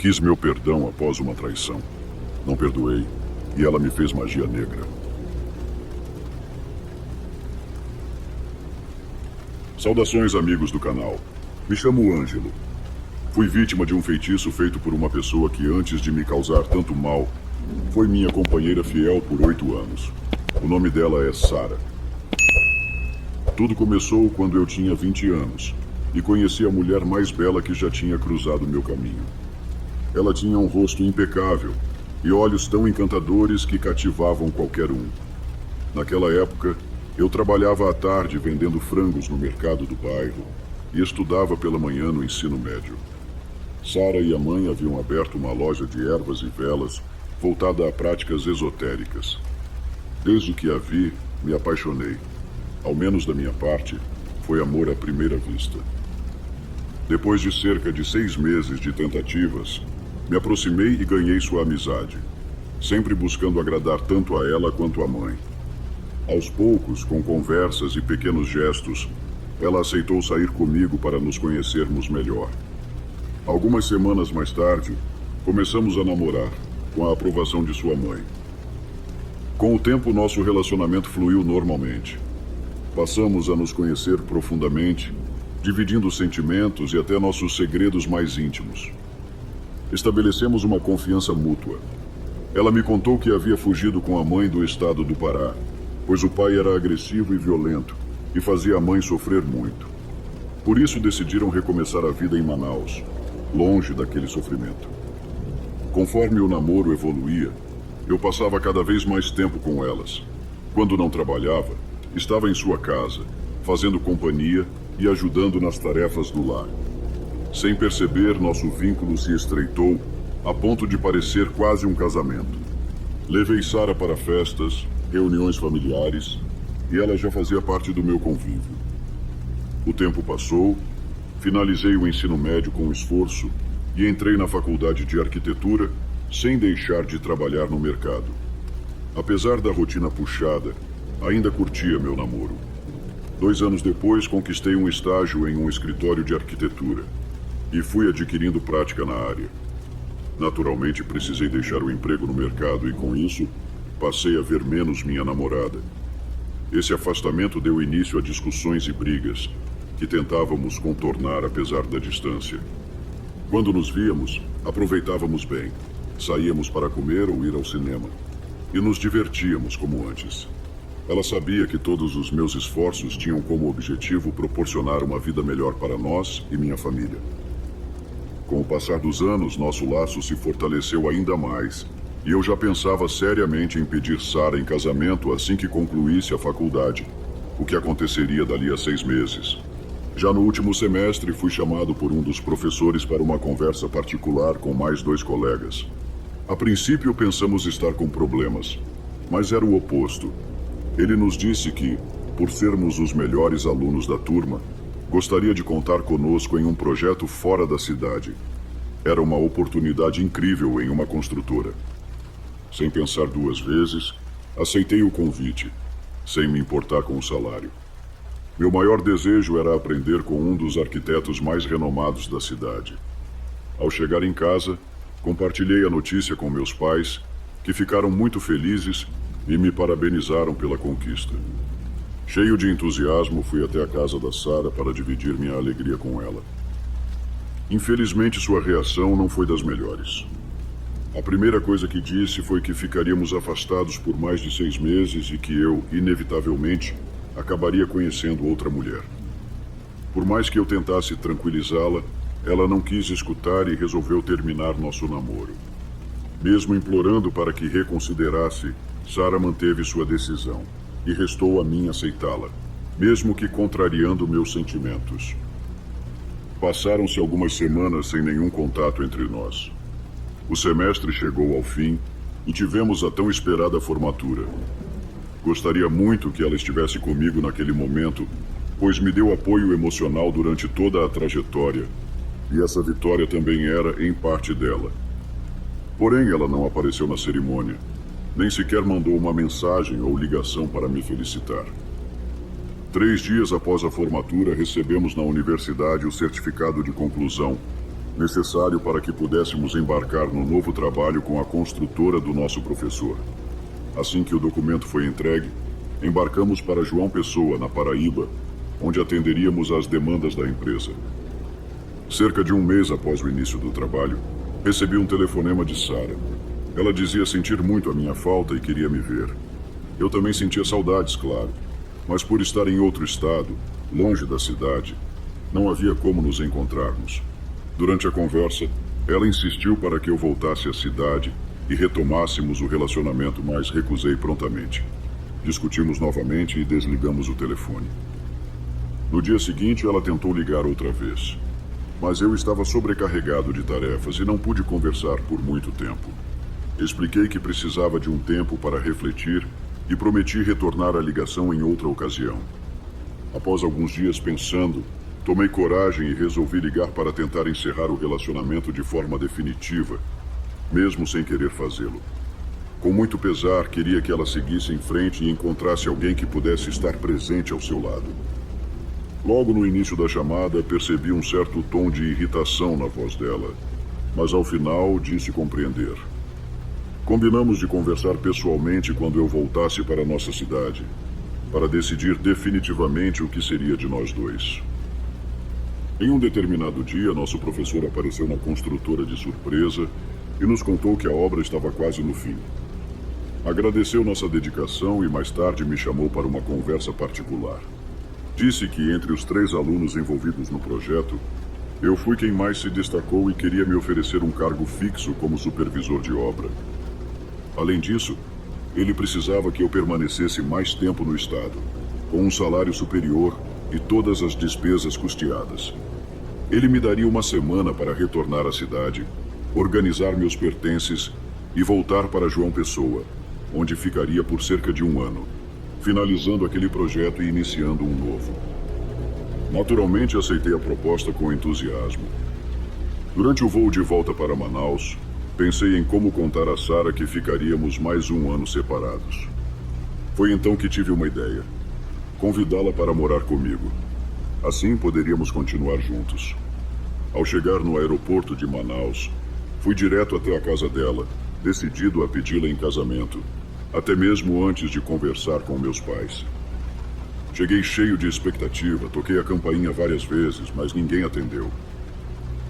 Quis meu perdão após uma traição. Não perdoei e ela me fez magia negra. Saudações, amigos do canal. Me chamo Ângelo. Fui vítima de um feitiço feito por uma pessoa que, antes de me causar tanto mal, foi minha companheira fiel por 8 anos. O nome dela é Sara. Tudo começou quando eu tinha 20 anos e conheci a mulher mais bela que já tinha cruzado meu caminho. Ela tinha um rosto impecável e olhos tão encantadores que cativavam qualquer um. Naquela época, eu trabalhava à tarde vendendo frangos no mercado do bairro e estudava pela manhã no ensino médio. Sara e a mãe haviam aberto uma loja de ervas e velas voltada a práticas esotéricas. Desde que a vi, me apaixonei. Ao menos da minha parte, foi amor à primeira vista. Depois de cerca de 6 meses de tentativas, me aproximei e ganhei sua amizade, sempre buscando agradar tanto a ela quanto à mãe. Aos poucos, com conversas e pequenos gestos, ela aceitou sair comigo para nos conhecermos melhor. Algumas semanas mais tarde, começamos a namorar, com a aprovação de sua mãe. Com o tempo, nosso relacionamento fluiu normalmente. Passamos a nos conhecer profundamente, dividindo sentimentos e até nossos segredos mais íntimos. Estabelecemos uma confiança mútua. Ela me contou que havia fugido com a mãe do estado do Pará, pois o pai era agressivo e violento e fazia a mãe sofrer muito. Por isso decidiram recomeçar a vida em Manaus, longe daquele sofrimento. Conforme o namoro evoluía, eu passava cada vez mais tempo com elas. Quando não trabalhava, estava em sua casa, fazendo companhia e ajudando nas tarefas do lar. Sem perceber, nosso vínculo se estreitou a ponto de parecer quase um casamento. Levei Sara para festas, reuniões familiares, e ela já fazia parte do meu convívio. O tempo passou, finalizei o ensino médio com esforço e entrei na faculdade de arquitetura sem deixar de trabalhar no mercado. Apesar da rotina puxada, ainda curtia meu namoro. 2 anos depois, conquistei um estágio em um escritório de arquitetura e fui adquirindo prática na área. Naturalmente, precisei deixar o emprego no mercado e, com isso, passei a ver menos minha namorada. Esse afastamento deu início a discussões e brigas que tentávamos contornar apesar da distância. Quando nos víamos, aproveitávamos bem. Saíamos para comer ou ir ao cinema. E nos divertíamos como antes. Ela sabia que todos os meus esforços tinham como objetivo proporcionar uma vida melhor para nós e minha família. Com o passar dos anos, nosso laço se fortaleceu ainda mais, e eu já pensava seriamente em pedir Sara em casamento assim que concluísse a faculdade, o que aconteceria dali a 6 meses. Já no último semestre, fui chamado por um dos professores para uma conversa particular com mais 2 colegas. A princípio, pensamos estar com problemas, mas era o oposto. Ele nos disse que, por sermos os melhores alunos da turma, gostaria de contar conosco em um projeto fora da cidade. Era uma oportunidade incrível em uma construtora. Sem pensar 2 vezes, aceitei o convite, sem me importar com o salário. Meu maior desejo era aprender com um dos arquitetos mais renomados da cidade. Ao chegar em casa, compartilhei a notícia com meus pais, que ficaram muito felizes e me parabenizaram pela conquista. Cheio de entusiasmo, fui até a casa da Sara para dividir minha alegria com ela. Infelizmente, sua reação não foi das melhores. A primeira coisa que disse foi que ficaríamos afastados por mais de 6 meses e que eu, inevitavelmente, acabaria conhecendo outra mulher. Por mais que eu tentasse tranquilizá-la, ela não quis escutar e resolveu terminar nosso namoro. Mesmo implorando para que reconsiderasse, Sara manteve sua decisão e restou a mim aceitá-la, mesmo que contrariando meus sentimentos. Passaram-se algumas semanas sem nenhum contato entre nós. O semestre chegou ao fim e tivemos a tão esperada formatura. Gostaria muito que ela estivesse comigo naquele momento, pois me deu apoio emocional durante toda a trajetória, e essa vitória também era, em parte, dela. Porém, ela não apareceu na cerimônia, nem sequer mandou uma mensagem ou ligação para me felicitar. 3 dias após a formatura, recebemos na universidade o certificado de conclusão, necessário para que pudéssemos embarcar no novo trabalho com a construtora do nosso professor. Assim que o documento foi entregue, embarcamos para João Pessoa, na Paraíba, onde atenderíamos às demandas da empresa. Cerca de um mês após o início do trabalho, recebi um telefonema de Sara. Ela dizia sentir muito a minha falta e queria me ver. Eu também sentia saudades, claro, mas por estar em outro estado, longe da cidade, não havia como nos encontrarmos. Durante a conversa, ela insistiu para que eu voltasse à cidade e retomássemos o relacionamento, mas recusei prontamente. Discutimos novamente e desligamos o telefone. No dia seguinte, ela tentou ligar outra vez, mas eu estava sobrecarregado de tarefas e não pude conversar por muito tempo. Expliquei que precisava de um tempo para refletir e prometi retornar à ligação em outra ocasião. Após alguns dias pensando, tomei coragem e resolvi ligar para tentar encerrar o relacionamento de forma definitiva, mesmo sem querer fazê-lo. Com muito pesar, queria que ela seguisse em frente e encontrasse alguém que pudesse estar presente ao seu lado. Logo no início da chamada, percebi um certo tom de irritação na voz dela, mas ao final disse compreender. Combinamos de conversar pessoalmente quando eu voltasse para nossa cidade, para decidir definitivamente o que seria de nós dois. Em um determinado dia, nosso professor apareceu na construtora de surpresa e nos contou que a obra estava quase no fim. Agradeceu nossa dedicação e mais tarde me chamou para uma conversa particular. Disse que entre os 3 alunos envolvidos no projeto, eu fui quem mais se destacou e queria me oferecer um cargo fixo como supervisor de obra. Além disso, ele precisava que eu permanecesse mais tempo no estado, com um salário superior e todas as despesas custeadas. Ele me daria uma semana para retornar à cidade, organizar meus pertences e voltar para João Pessoa, onde ficaria por cerca de 1 ano, finalizando aquele projeto e iniciando um novo. Naturalmente, aceitei a proposta com entusiasmo. Durante o voo de volta para Manaus, pensei em como contar a Sara que ficaríamos mais 1 ano separados. Foi então que tive uma ideia: convidá-la para morar comigo. Assim poderíamos continuar juntos. Ao chegar no aeroporto de Manaus, fui direto até a casa dela, decidido a pedi-la em casamento, até mesmo antes de conversar com meus pais. Cheguei cheio de expectativa, toquei a campainha várias vezes, mas ninguém atendeu.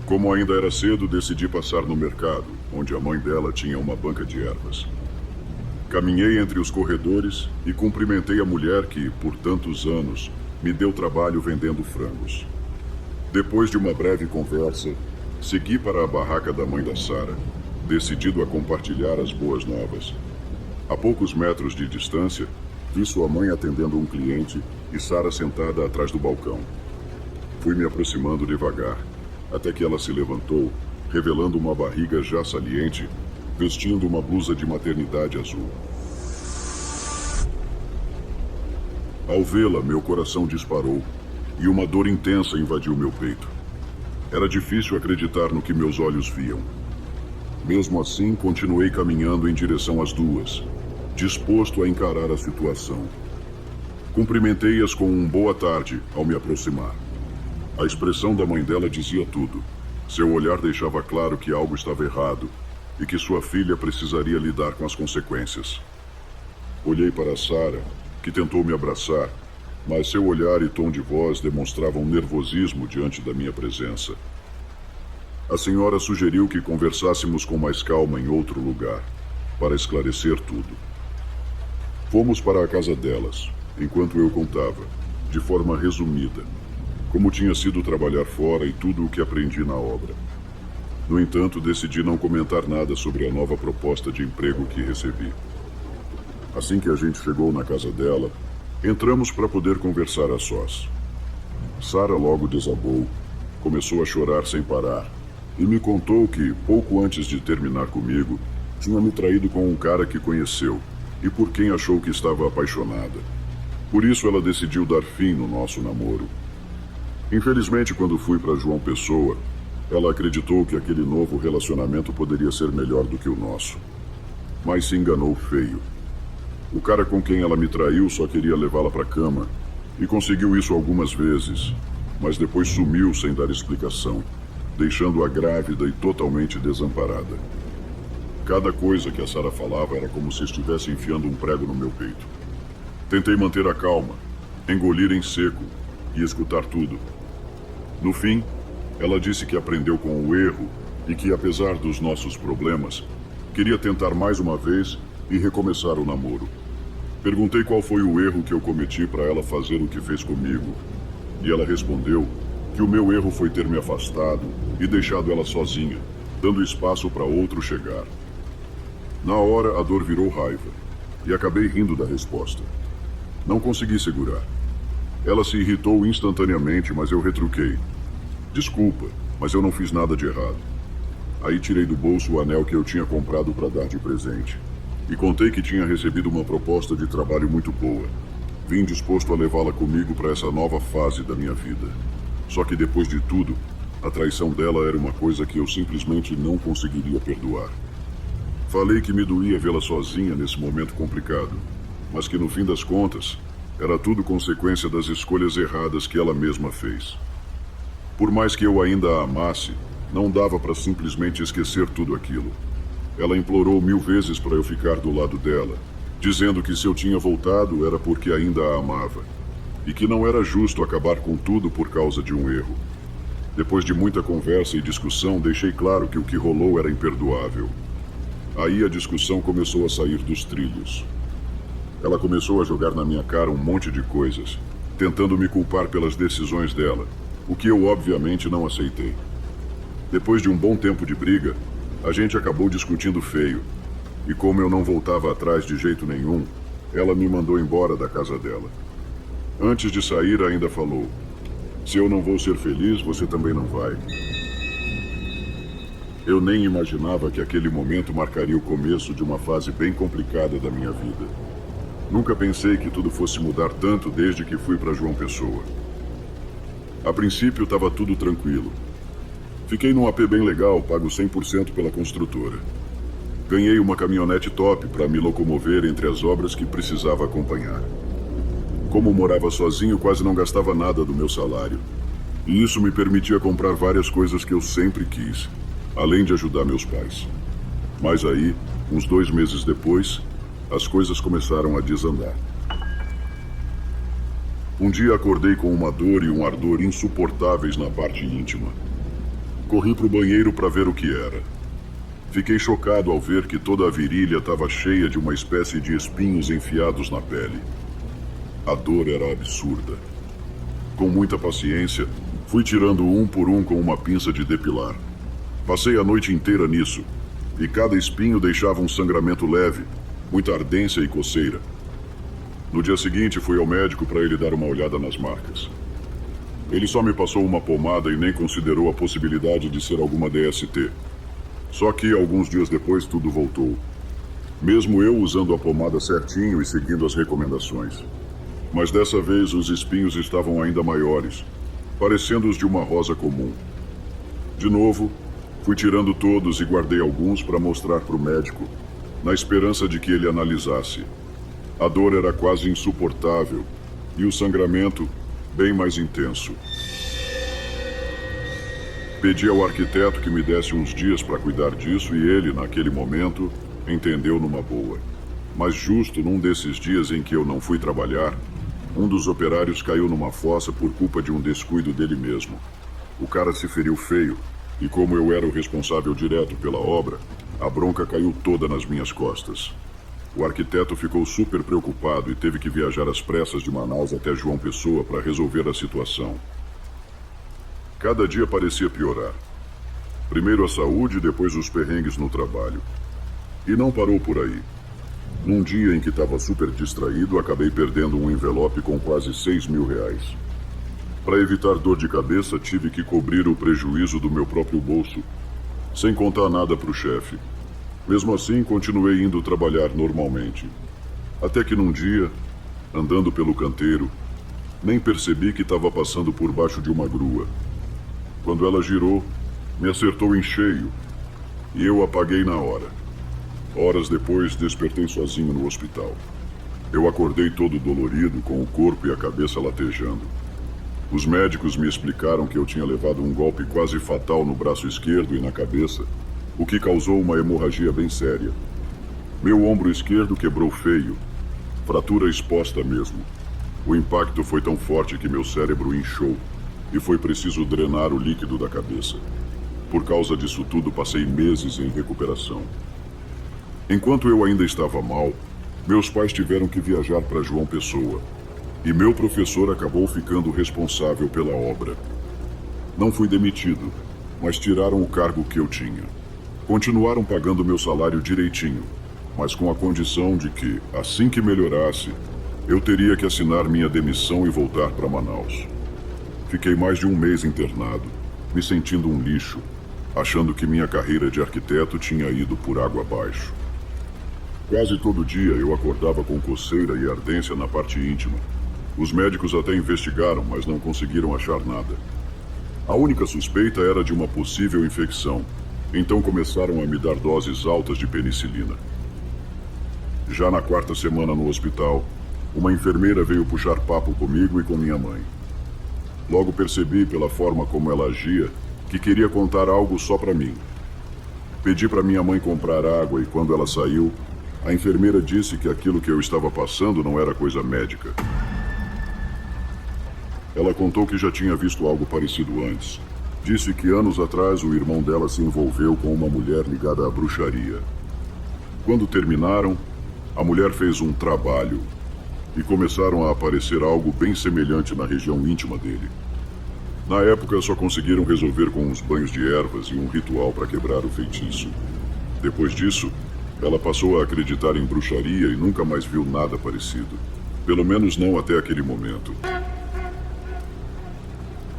Como ainda era cedo, decidi passar no mercado, onde a mãe dela tinha uma banca de ervas. Caminhei entre os corredores e cumprimentei a mulher que, por tantos anos, me deu trabalho vendendo frangos. Depois de uma breve conversa, segui para a barraca da mãe da Sara, decidido a compartilhar as boas novas. A poucos metros de distância, vi sua mãe atendendo um cliente e Sara sentada atrás do balcão. Fui me aproximando devagar, até que ela se levantou, revelando uma barriga já saliente, vestindo uma blusa de maternidade azul. Ao vê-la, meu coração disparou e uma dor intensa invadiu meu peito. Era difícil acreditar no que meus olhos viam. Mesmo assim, continuei caminhando em direção às duas, disposto a encarar a situação. Cumprimentei-as com um boa tarde ao me aproximar. A expressão da mãe dela dizia tudo. Seu olhar deixava claro que algo estava errado e que sua filha precisaria lidar com as consequências. Olhei para Sara, que tentou me abraçar, mas seu olhar e tom de voz demonstravam nervosismo diante da minha presença. A senhora sugeriu que conversássemos com mais calma em outro lugar, para esclarecer tudo. Fomos para a casa delas, enquanto eu contava, de forma resumida, como tinha sido trabalhar fora e tudo o que aprendi na obra. No entanto, decidi não comentar nada sobre a nova proposta de emprego que recebi. Assim que a gente chegou na casa dela, entramos para poder conversar a sós. Sara logo desabou, começou a chorar sem parar e me contou que, pouco antes de terminar comigo, tinha me traído com um cara que conheceu e por quem achou que estava apaixonada. Por isso ela decidiu dar fim no nosso namoro. Infelizmente, quando fui para João Pessoa, ela acreditou que aquele novo relacionamento poderia ser melhor do que o nosso. Mas se enganou feio. O cara com quem ela me traiu só queria levá-la para a cama e conseguiu isso algumas vezes, mas depois sumiu sem dar explicação. deixando-a grávida e totalmente desamparada. Cada coisa que a Sarah falava era como se estivesse enfiando um prego no meu peito. Tentei manter a calma, engolir em seco e escutar tudo. No fim, ela disse que aprendeu com o erro e que, apesar dos nossos problemas, queria tentar mais uma vez e recomeçar o namoro. Perguntei qual foi o erro que eu cometi para ela fazer o que fez comigo. E ela respondeu que o meu erro foi ter me afastado e deixado ela sozinha, dando espaço para outro chegar. Na hora, a dor virou raiva, e acabei rindo da resposta. Não consegui segurar. Ela se irritou instantaneamente, mas eu retruquei. Desculpa, mas eu não fiz nada de errado. Aí tirei do bolso o anel que eu tinha comprado para dar de presente. E contei que tinha recebido uma proposta de trabalho muito boa. Vim disposto a levá-la comigo para essa nova fase da minha vida. Só que depois de tudo, a traição dela era uma coisa que eu simplesmente não conseguiria perdoar. Falei que me doía vê-la sozinha nesse momento complicado, mas que no fim das contas, era tudo consequência das escolhas erradas que ela mesma fez. Por mais que eu ainda a amasse, não dava para simplesmente esquecer tudo aquilo. Ela implorou 1000 vezes para eu ficar do lado dela, dizendo que se eu tinha voltado era porque ainda a amava, e que não era justo acabar com tudo por causa de um erro. Depois de muita conversa e discussão, deixei claro que o que rolou era imperdoável. Aí a discussão começou a sair dos trilhos. Ela começou a jogar na minha cara um monte de coisas, tentando me culpar pelas decisões dela, o que eu obviamente não aceitei. Depois de um bom tempo de briga, a gente acabou discutindo feio, e como eu não voltava atrás de jeito nenhum, ela me mandou embora da casa dela. Antes de sair, ainda falou: "Se eu não vou ser feliz, você também não vai." Eu nem imaginava que aquele momento marcaria o começo de uma fase bem complicada da minha vida. Nunca pensei que tudo fosse mudar tanto desde que fui para João Pessoa. A princípio estava tudo tranquilo. Fiquei num AP bem legal, pago 100% pela construtora. Ganhei uma caminhonete top para me locomover entre as obras que precisava acompanhar. Como morava sozinho, quase não gastava nada do meu salário. E isso me permitia comprar várias coisas que eu sempre quis, além de ajudar meus pais. Mas aí, uns 2 meses depois, as coisas começaram a desandar. Um dia acordei com uma dor e um ardor insuportáveis na parte íntima. Corri para o banheiro para ver o que era. Fiquei chocado ao ver que toda a virilha estava cheia de uma espécie de espinhos enfiados na pele. A dor era absurda. Com muita paciência, fui tirando um por um com uma pinça de depilar. Passei a noite inteira nisso, e cada espinho deixava um sangramento leve, muita ardência e coceira. No dia seguinte, fui ao médico para ele dar uma olhada nas marcas. Ele só me passou uma pomada e nem considerou a possibilidade de ser alguma DST. Só que, alguns dias depois, tudo voltou. Mesmo eu usando a pomada certinho e seguindo as recomendações. Mas dessa vez, os espinhos estavam ainda maiores, parecendo os de uma rosa comum. De novo, fui tirando todos e guardei alguns para mostrar para o médico, na esperança de que ele analisasse. A dor era quase insuportável e o sangramento bem mais intenso. Pedi ao arquiteto que me desse uns dias para cuidar disso e ele, naquele momento, entendeu numa boa. Mas justo num desses dias em que eu não fui trabalhar, um dos operários caiu numa fossa por culpa de um descuido dele mesmo. O cara se feriu feio e como eu era o responsável direto pela obra, a bronca caiu toda nas minhas costas. O arquiteto ficou super preocupado e teve que viajar às pressas de Manaus até João Pessoa para resolver a situação. Cada dia parecia piorar. Primeiro a saúde, depois os perrengues no trabalho. E não parou por aí. Num dia em que estava super distraído, acabei perdendo um envelope com quase R$6.000. Para evitar dor de cabeça, tive que cobrir o prejuízo do meu próprio bolso, sem contar nada para o chefe. Mesmo assim, continuei indo trabalhar normalmente. Até que num dia, andando pelo canteiro, nem percebi que estava passando por baixo de uma grua. Quando ela girou, me acertou em cheio e eu apaguei na hora. Horas depois, despertei sozinho no hospital. Eu acordei todo dolorido, com o corpo e a cabeça latejando. Os médicos me explicaram que eu tinha levado um golpe quase fatal no braço esquerdo e na cabeça, o que causou uma hemorragia bem séria. Meu ombro esquerdo quebrou feio, fratura exposta mesmo. O impacto foi tão forte que meu cérebro inchou e foi preciso drenar o líquido da cabeça. Por causa disso tudo, passei meses em recuperação. Enquanto eu ainda estava mal, meus pais tiveram que viajar para João Pessoa, e meu professor acabou ficando responsável pela obra. Não fui demitido, mas tiraram o cargo que eu tinha. Continuaram pagando meu salário direitinho, mas com a condição de que, assim que melhorasse, eu teria que assinar minha demissão e voltar para Manaus. Fiquei mais de um mês internado, me sentindo um lixo, achando que minha carreira de arquiteto tinha ido por água abaixo. Quase todo dia eu acordava com coceira e ardência na parte íntima. Os médicos até investigaram, mas não conseguiram achar nada. A única suspeita era de uma possível infecção, então começaram a me dar doses altas de penicilina. Já na quarta semana no hospital, uma enfermeira veio puxar papo comigo e com minha mãe. Logo percebi, pela forma como ela agia, que queria contar algo só para mim. Pedi para minha mãe comprar água e quando ela saiu, a enfermeira disse que aquilo que eu estava passando não era coisa médica. Ela contou que já tinha visto algo parecido antes. Disse que anos atrás o irmão dela se envolveu com uma mulher ligada à bruxaria. Quando terminaram, a mulher fez um trabalho e começaram a aparecer algo bem semelhante na região íntima dele. Na época, só conseguiram resolver com uns banhos de ervas e um ritual para quebrar o feitiço. Depois disso, ela passou a acreditar em bruxaria e nunca mais viu nada parecido. Pelo menos não até aquele momento.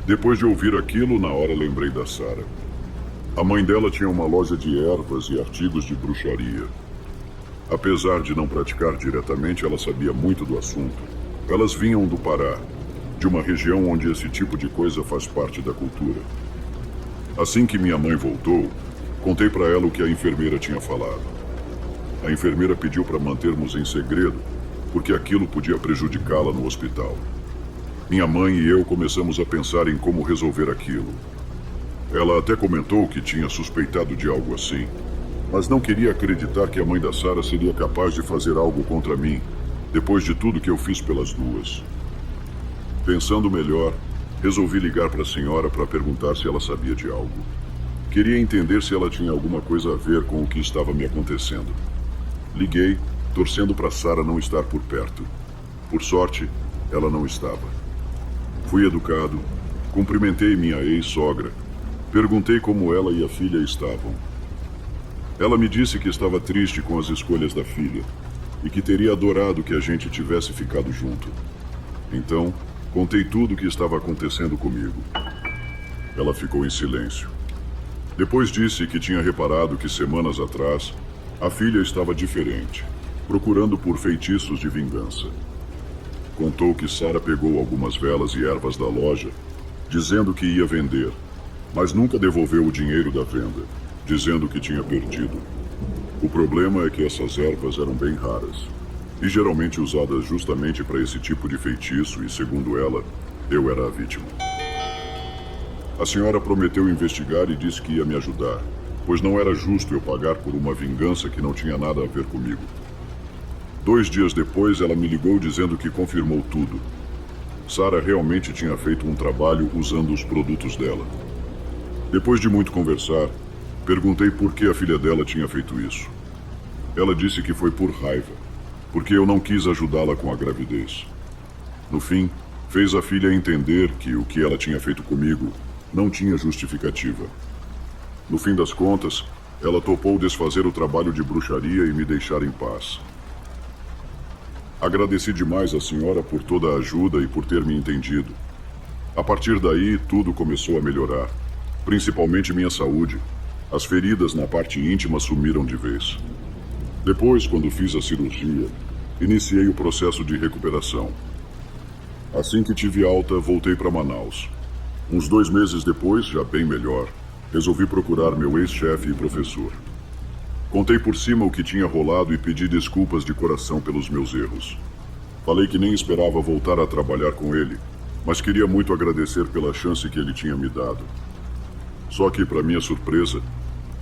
Depois de ouvir aquilo, na hora lembrei da Sara. A mãe dela tinha uma loja de ervas e artigos de bruxaria. Apesar de não praticar diretamente, ela sabia muito do assunto. Elas vinham do Pará, de uma região onde esse tipo de coisa faz parte da cultura. Assim que minha mãe voltou, contei para ela o que a enfermeira tinha falado. A enfermeira pediu para mantermos em segredo, porque aquilo podia prejudicá-la no hospital. Minha mãe e eu começamos a pensar em como resolver aquilo. Ela até comentou que tinha suspeitado de algo assim, mas não queria acreditar que a mãe da Sara seria capaz de fazer algo contra mim, depois de tudo que eu fiz pelas duas. Pensando melhor, resolvi ligar para a senhora para perguntar se ela sabia de algo. Queria entender se ela tinha alguma coisa a ver com o que estava me acontecendo. Liguei, torcendo para Sara não estar por perto. Por sorte, ela não estava. Fui educado, cumprimentei minha ex-sogra, perguntei como ela e a filha estavam. Ela me disse que estava triste com as escolhas da filha e que teria adorado que a gente tivesse ficado junto. Então, contei tudo o que estava acontecendo comigo. Ela ficou em silêncio. Depois disse que tinha reparado que semanas atrás a filha estava diferente, procurando por feitiços de vingança. Contou que Sara pegou algumas velas e ervas da loja, dizendo que ia vender, mas nunca devolveu o dinheiro da venda, dizendo que tinha perdido. O problema é que essas ervas eram bem raras e geralmente usadas justamente para esse tipo de feitiço e, segundo ela, eu era a vítima. A senhora prometeu investigar e disse que ia me ajudar, pois não era justo eu pagar por uma vingança que não tinha nada a ver comigo. 2 dias depois, ela me ligou dizendo que confirmou tudo. Sara realmente tinha feito um trabalho usando os produtos dela. Depois de muito conversar, perguntei por que a filha dela tinha feito isso. Ela disse que foi por raiva, porque eu não quis ajudá-la com a gravidez. No fim, fez a filha entender que o que ela tinha feito comigo não tinha justificativa. No fim das contas, ela topou desfazer o trabalho de bruxaria e me deixar em paz. Agradeci demais à senhora por toda a ajuda e por ter me entendido. A partir daí, tudo começou a melhorar, principalmente minha saúde. As feridas na parte íntima sumiram de vez. Depois, quando fiz a cirurgia, iniciei o processo de recuperação. Assim que tive alta, voltei para Manaus. Uns 2 meses depois, já bem melhor, resolvi procurar meu ex-chefe e professor. Contei por cima o que tinha rolado e pedi desculpas de coração pelos meus erros. Falei que nem esperava voltar a trabalhar com ele, mas queria muito agradecer pela chance que ele tinha me dado. Só que, para minha surpresa,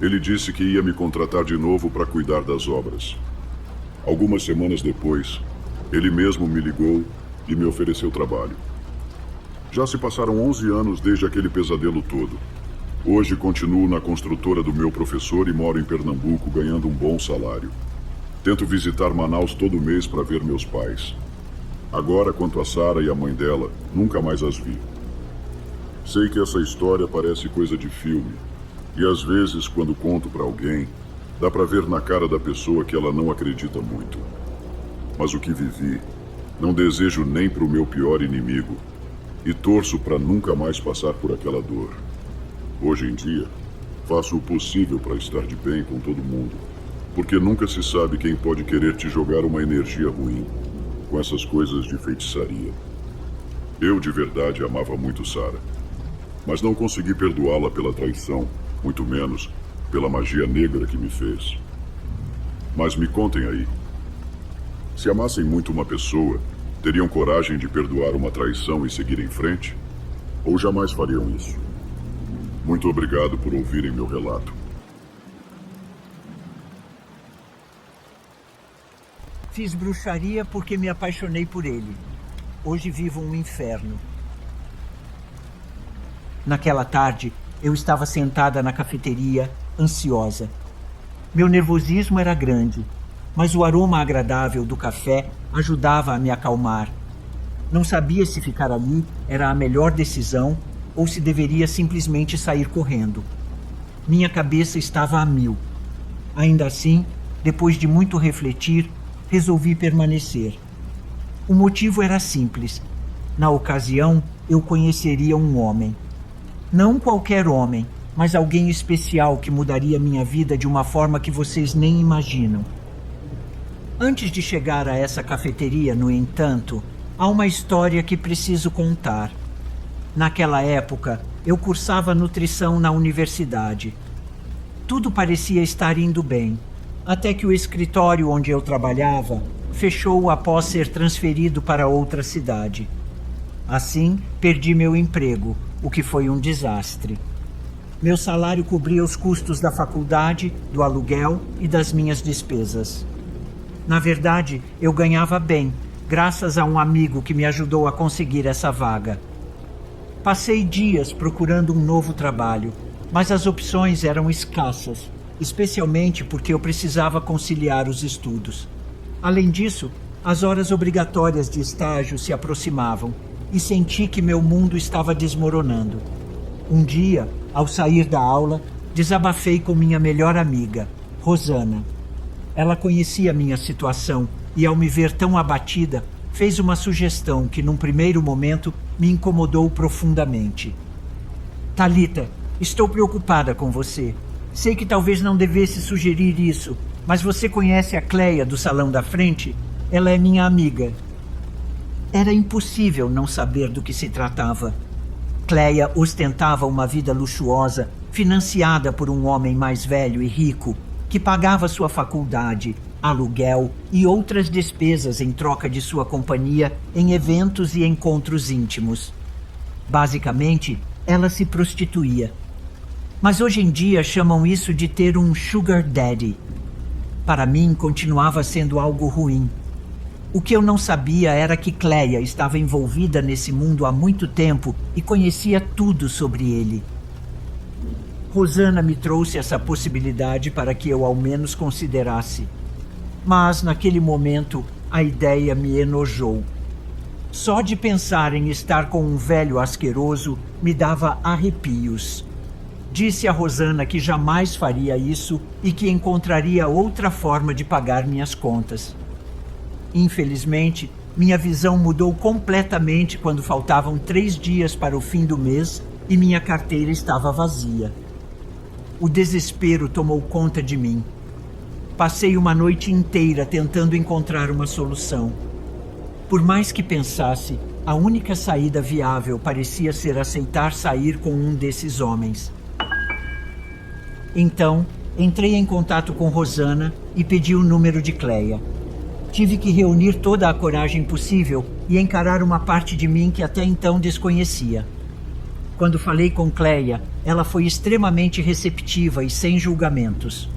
ele disse que ia me contratar de novo para cuidar das obras. Algumas semanas depois, ele mesmo me ligou e me ofereceu trabalho. Já se passaram 11 anos desde aquele pesadelo todo. Hoje continuo na construtora do meu professor e moro em Pernambuco ganhando um bom salário. Tento visitar Manaus todo mês para ver meus pais. Agora, quanto a Sara e a mãe dela, nunca mais as vi. Sei que essa história parece coisa de filme, e às vezes, quando conto para alguém, dá para ver na cara da pessoa que ela não acredita muito. Mas o que vivi, não desejo nem para o meu pior inimigo, e torço para nunca mais passar por aquela dor. Hoje em dia, faço o possível para estar de bem com todo mundo, porque nunca se sabe quem pode querer te jogar uma energia ruim, com essas coisas de feitiçaria. Eu de verdade amava muito Sara, mas não consegui perdoá-la pela traição, muito menos pela magia negra que me fez. Mas me contem aí, se amassem muito uma pessoa, teriam coragem de perdoar uma traição e seguir em frente? Ou jamais fariam isso? Muito obrigado por ouvirem meu relato. Fiz bruxaria porque me apaixonei por ele. Hoje vivo um inferno. Naquela tarde, eu estava sentada na cafeteria, ansiosa. Meu nervosismo era grande, mas o aroma agradável do café ajudava a me acalmar. Não sabia se ficar ali era a melhor decisão ou se deveria simplesmente sair correndo. Minha cabeça estava a mil. Ainda assim, depois de muito refletir, resolvi permanecer. O motivo era simples. Na ocasião, eu conheceria um homem. Não qualquer homem, mas alguém especial que mudaria minha vida de uma forma que vocês nem imaginam. Antes de chegar a essa cafeteria, no entanto, há uma história que preciso contar. Naquela época, eu cursava nutrição na universidade. Tudo parecia estar indo bem, até que o escritório onde eu trabalhava fechou após ser transferido para outra cidade. Assim, perdi meu emprego, o que foi um desastre. Meu salário cobria os custos da faculdade, do aluguel e das minhas despesas. Na verdade, eu ganhava bem, graças a um amigo que me ajudou a conseguir essa vaga. Passei dias procurando um novo trabalho, mas as opções eram escassas, especialmente porque eu precisava conciliar os estudos. Além disso, as horas obrigatórias de estágio se aproximavam e senti que meu mundo estava desmoronando. Um dia, ao sair da aula, desabafei com minha melhor amiga, Rosana. Ela conhecia minha situação e, ao me ver tão abatida, fez uma sugestão que, num primeiro momento, me incomodou profundamente. Thalita, estou preocupada com você. Sei que talvez não devesse sugerir isso, mas você conhece a Cleia do salão da frente? Ela é minha amiga. Era impossível não saber do que se tratava. Cleia ostentava uma vida luxuosa, financiada por um homem mais velho e rico, que pagava sua faculdade, aluguel e outras despesas em troca de sua companhia em eventos e encontros íntimos. Basicamente, ela se prostituía. Mas hoje em dia chamam isso de ter um sugar daddy. Para mim, continuava sendo algo ruim. O que eu não sabia era que Cleia estava envolvida nesse mundo há muito tempo e conhecia tudo sobre ele. Rosana me trouxe essa possibilidade para que eu ao menos considerasse. Mas, naquele momento, a ideia me enojou. Só de pensar em estar com um velho asqueroso me dava arrepios. Disse a Rosana que jamais faria isso e que encontraria outra forma de pagar minhas contas. Infelizmente, minha visão mudou completamente quando faltavam 3 dias para o fim do mês e minha carteira estava vazia. O desespero tomou conta de mim. Passei uma noite inteira tentando encontrar uma solução. Por mais que pensasse, a única saída viável parecia ser aceitar sair com um desses homens. Então, entrei em contato com Rosana e pedi o número de Cleia. Tive que reunir toda a coragem possível e encarar uma parte de mim que até então desconhecia. Quando falei com Cleia, ela foi extremamente receptiva e sem julgamentos.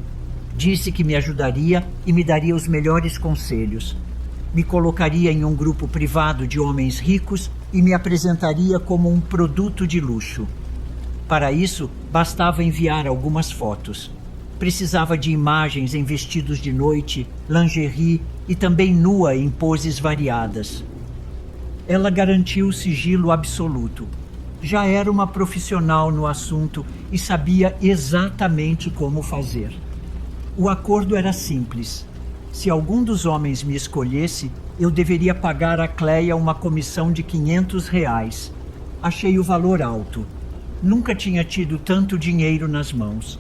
Disse que me ajudaria e me daria os melhores conselhos. Me colocaria em um grupo privado de homens ricos e me apresentaria como um produto de luxo. Para isso, bastava enviar algumas fotos. Precisava de imagens em vestidos de noite, lingerie e também nua em poses variadas. Ela garantiu sigilo absoluto. Já era uma profissional no assunto e sabia exatamente como fazer. O acordo era simples. Se algum dos homens me escolhesse, eu deveria pagar a Cleia uma comissão de R$ 500. Achei o valor alto. Nunca tinha tido tanto dinheiro nas mãos.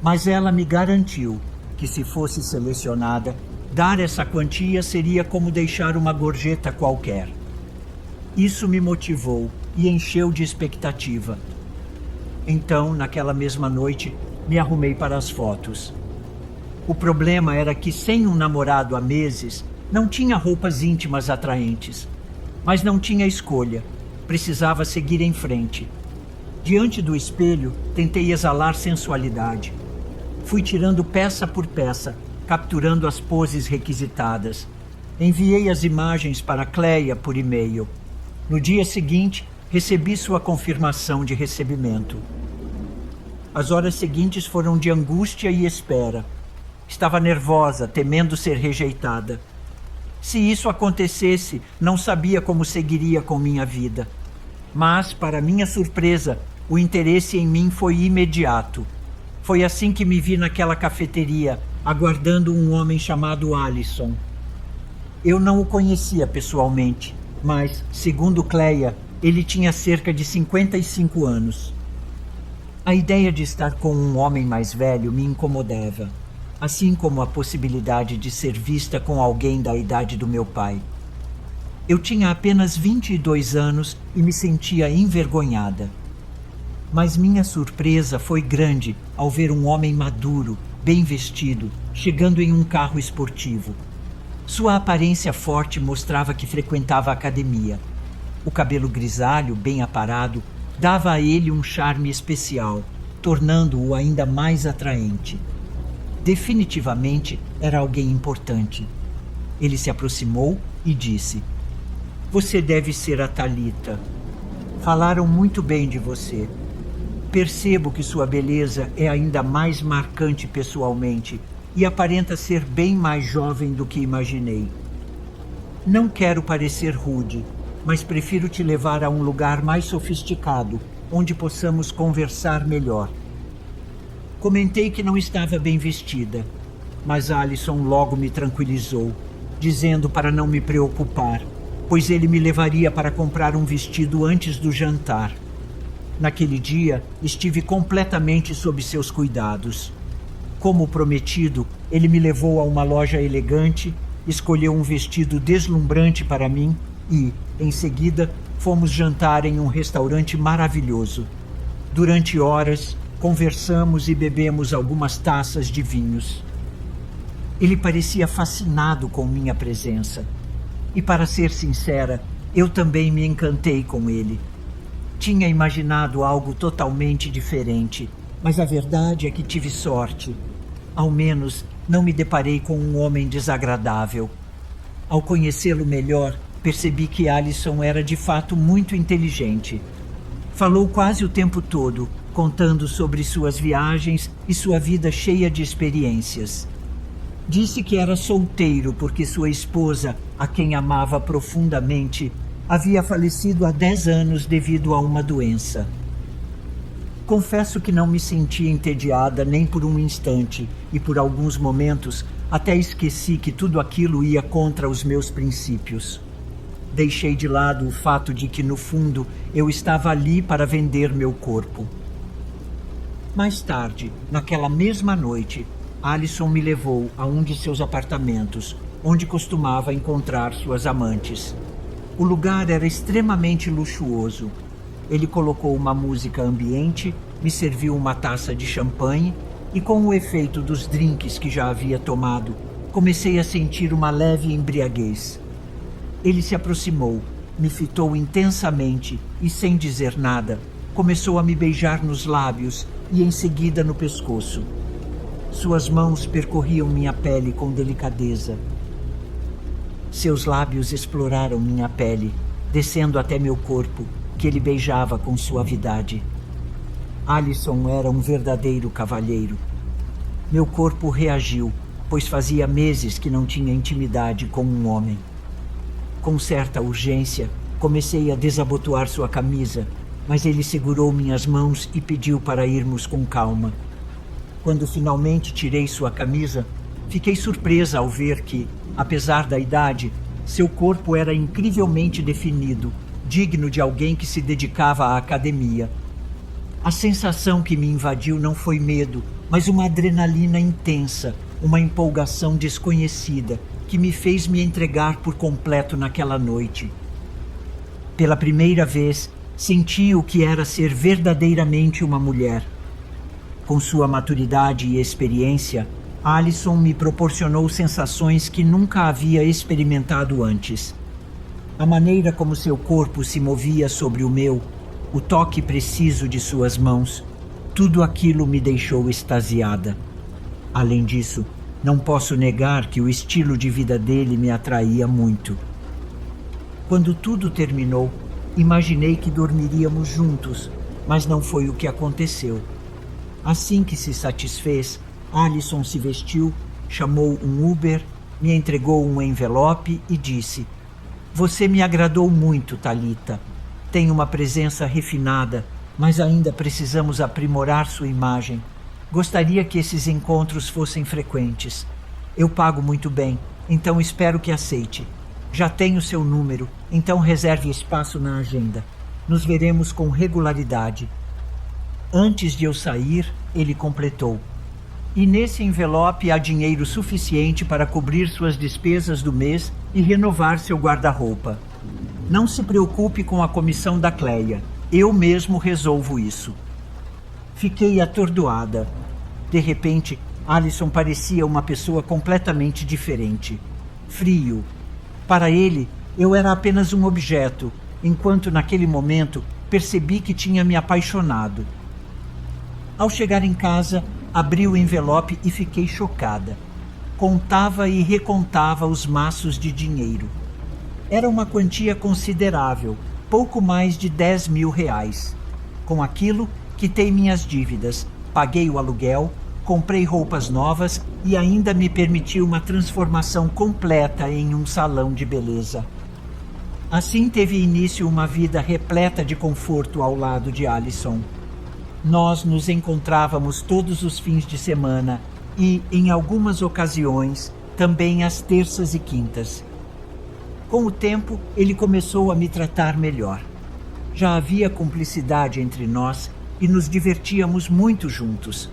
Mas ela me garantiu que, se fosse selecionada, dar essa quantia seria como deixar uma gorjeta qualquer. Isso me motivou e encheu de expectativa. Então, naquela mesma noite, me arrumei para as fotos. O problema era que, sem um namorado há meses, não tinha roupas íntimas atraentes. Mas não tinha escolha. Precisava seguir em frente. Diante do espelho, tentei exalar sensualidade. Fui tirando peça por peça, capturando as poses requisitadas. Enviei as imagens para Cleia por e-mail. No dia seguinte, recebi sua confirmação de recebimento. As horas seguintes foram de angústia e espera. Estava nervosa, temendo ser rejeitada. Se isso acontecesse, não sabia como seguiria com minha vida. Mas, para minha surpresa, o interesse em mim foi imediato. Foi assim que me vi naquela cafeteria, aguardando um homem chamado Alisson. Eu não o conhecia pessoalmente, mas, segundo Cleia, ele tinha cerca de 55 anos. A ideia de estar com um homem mais velho me incomodava, assim como a possibilidade de ser vista com alguém da idade do meu pai. Eu tinha apenas 22 anos e me sentia envergonhada. Mas minha surpresa foi grande ao ver um homem maduro, bem vestido, chegando em um carro esportivo. Sua aparência forte mostrava que frequentava a academia. O cabelo grisalho, bem aparado, dava a ele um charme especial, tornando-o ainda mais atraente. Definitivamente era alguém importante. Ele se aproximou e disse: "Você deve ser a Thalita. Falaram muito bem de você. Percebo que sua beleza é ainda mais marcante pessoalmente e aparenta ser bem mais jovem do que imaginei. Não quero parecer rude, mas prefiro te levar a um lugar mais sofisticado, onde possamos conversar melhor." Comentei que não estava bem vestida, mas Alisson logo me tranquilizou, dizendo para não me preocupar, pois ele me levaria para comprar um vestido antes do jantar. Naquele dia, estive completamente sob seus cuidados. Como prometido, ele me levou a uma loja elegante, escolheu um vestido deslumbrante para mim e, em seguida, fomos jantar em um restaurante maravilhoso. Durante horas, conversamos e bebemos algumas taças de vinhos. Ele parecia fascinado com minha presença. E, para ser sincera, eu também me encantei com ele. Tinha imaginado algo totalmente diferente, mas a verdade é que tive sorte. Ao menos, não me deparei com um homem desagradável. Ao conhecê-lo melhor, percebi que Alisson era de fato muito inteligente. Falou quase o tempo todo, contando sobre suas viagens e sua vida cheia de experiências. Disse que era solteiro porque sua esposa, a quem amava profundamente, havia falecido há 10 anos devido a uma doença. Confesso que não me senti entediada nem por um instante e por alguns momentos até esqueci que tudo aquilo ia contra os meus princípios. Deixei de lado o fato de que, no fundo, eu estava ali para vender meu corpo. Mais tarde, naquela mesma noite, Alisson me levou a um de seus apartamentos, onde costumava encontrar suas amantes. O lugar era extremamente luxuoso. Ele colocou uma música ambiente, me serviu uma taça de champanhe e, com o efeito dos drinks que já havia tomado, comecei a sentir uma leve embriaguez. Ele se aproximou, me fitou intensamente e, sem dizer nada, começou a me beijar nos lábios e em seguida no pescoço. Suas mãos percorriam minha pele com delicadeza. Seus lábios exploraram minha pele, descendo até meu corpo, que ele beijava com suavidade. Alison era um verdadeiro cavalheiro. Meu corpo reagiu, pois fazia meses que não tinha intimidade com um homem. Com certa urgência, comecei a desabotoar sua camisa, mas ele segurou minhas mãos e pediu para irmos com calma. Quando finalmente tirei sua camisa, fiquei surpresa ao ver que, apesar da idade, seu corpo era incrivelmente definido, digno de alguém que se dedicava à academia. A sensação que me invadiu não foi medo, mas uma adrenalina intensa, uma empolgação desconhecida, que me fez me entregar por completo naquela noite. Pela primeira vez, senti o que era ser verdadeiramente uma mulher. Com sua maturidade e experiência, Alison me proporcionou sensações que nunca havia experimentado antes. A maneira como seu corpo se movia sobre o meu, o toque preciso de suas mãos, tudo aquilo me deixou extasiada. Além disso, não posso negar que o estilo de vida dele me atraía muito. Quando tudo terminou, imaginei que dormiríamos juntos, mas não foi o que aconteceu. Assim que se satisfez, Alison se vestiu, chamou um Uber, me entregou um envelope e disse: "Você me agradou muito, Thalita. Tem uma presença refinada, mas ainda precisamos aprimorar sua imagem. Gostaria que esses encontros fossem frequentes. Eu pago muito bem, então espero que aceite. Já tenho seu número, então reserve espaço na agenda. Nos veremos com regularidade." Antes de eu sair, ele completou: "E nesse envelope há dinheiro suficiente para cobrir suas despesas do mês e renovar seu guarda-roupa. Não se preocupe com a comissão da Cleia. Eu mesmo resolvo isso." Fiquei atordoada. De repente, Alison parecia uma pessoa completamente diferente. Frio. Para ele, eu era apenas um objeto, enquanto naquele momento percebi que tinha me apaixonado. Ao chegar em casa, abri o envelope e fiquei chocada. Contava e recontava os maços de dinheiro. Era uma quantia considerável, pouco mais de 10 mil reais. Com aquilo, quitei minhas dívidas, paguei o aluguel, comprei roupas novas e ainda me permitiu uma transformação completa em um salão de beleza. Assim teve início uma vida repleta de conforto ao lado de Alison. Nós nos encontrávamos todos os fins de semana e, em algumas ocasiões, também às terças e quintas. Com o tempo, ele começou a me tratar melhor. Já havia cumplicidade entre nós e nos divertíamos muito juntos.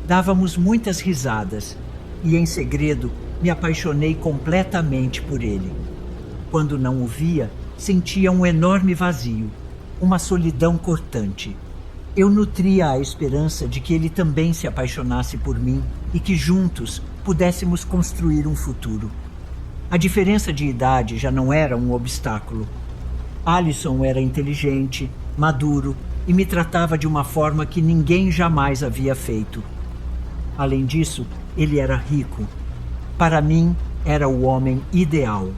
Dávamos muitas risadas e, em segredo, me apaixonei completamente por ele. Quando não o via, sentia um enorme vazio, uma solidão cortante. Eu nutria a esperança de que ele também se apaixonasse por mim e que juntos pudéssemos construir um futuro. A diferença de idade já não era um obstáculo. Alison era inteligente, maduro e me tratava de uma forma que ninguém jamais havia feito. Além disso, ele era rico. Para mim, era o homem ideal.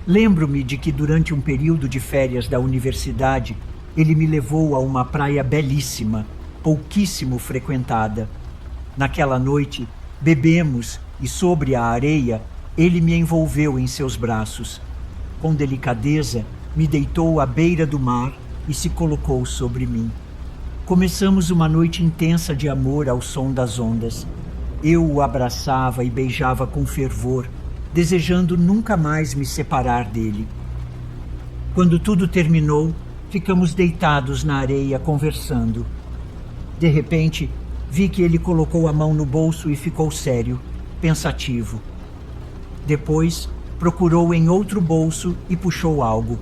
Lembro-me de que durante um período de férias da universidade, ele me levou a uma praia belíssima, pouquíssimo frequentada. Naquela noite, bebemos e, sobre a areia, ele me envolveu em seus braços. Com delicadeza, me deitou à beira do mar e se colocou sobre mim. Começamos uma noite intensa de amor ao som das ondas. Eu o abraçava e beijava com fervor, desejando nunca mais me separar dele. Quando tudo terminou, ficamos deitados na areia conversando. De repente, vi que ele colocou a mão no bolso e ficou sério, pensativo. Depois, procurou em outro bolso e puxou algo.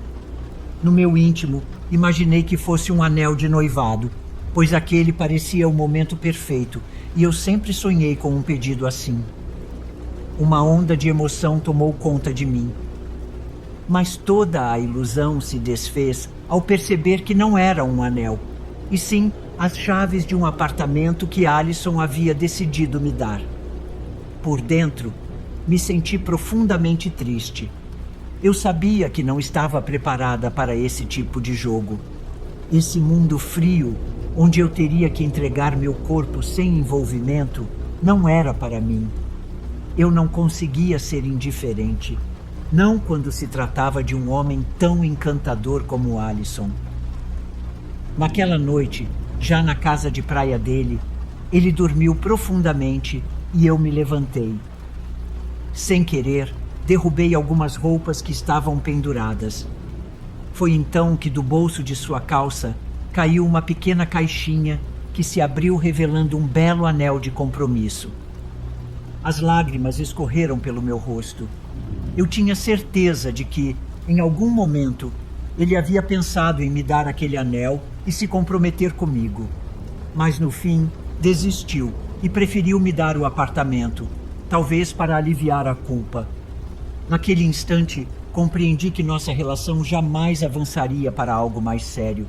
No meu íntimo, imaginei que fosse um anel de noivado, pois aquele parecia o momento perfeito e eu sempre sonhei com um pedido assim. Uma onda de emoção tomou conta de mim. Mas toda a ilusão se desfez ao perceber que não era um anel, e sim as chaves de um apartamento que Alison havia decidido me dar. Por dentro, me senti profundamente triste. Eu sabia que não estava preparada para esse tipo de jogo. Esse mundo frio, onde eu teria que entregar meu corpo sem envolvimento, não era para mim. Eu não conseguia ser indiferente, não quando se tratava de um homem tão encantador como Alison. Naquela noite, já na casa de praia dele, ele dormiu profundamente e eu me levantei. Sem querer, derrubei algumas roupas que estavam penduradas. Foi então que do bolso de sua calça caiu uma pequena caixinha que se abriu revelando um belo anel de compromisso. As lágrimas escorreram pelo meu rosto. Eu tinha certeza de que, em algum momento, ele havia pensado em me dar aquele anel e se comprometer comigo. Mas no fim, desistiu e preferiu me dar o apartamento, talvez para aliviar a culpa. Naquele instante, compreendi que nossa relação jamais avançaria para algo mais sério.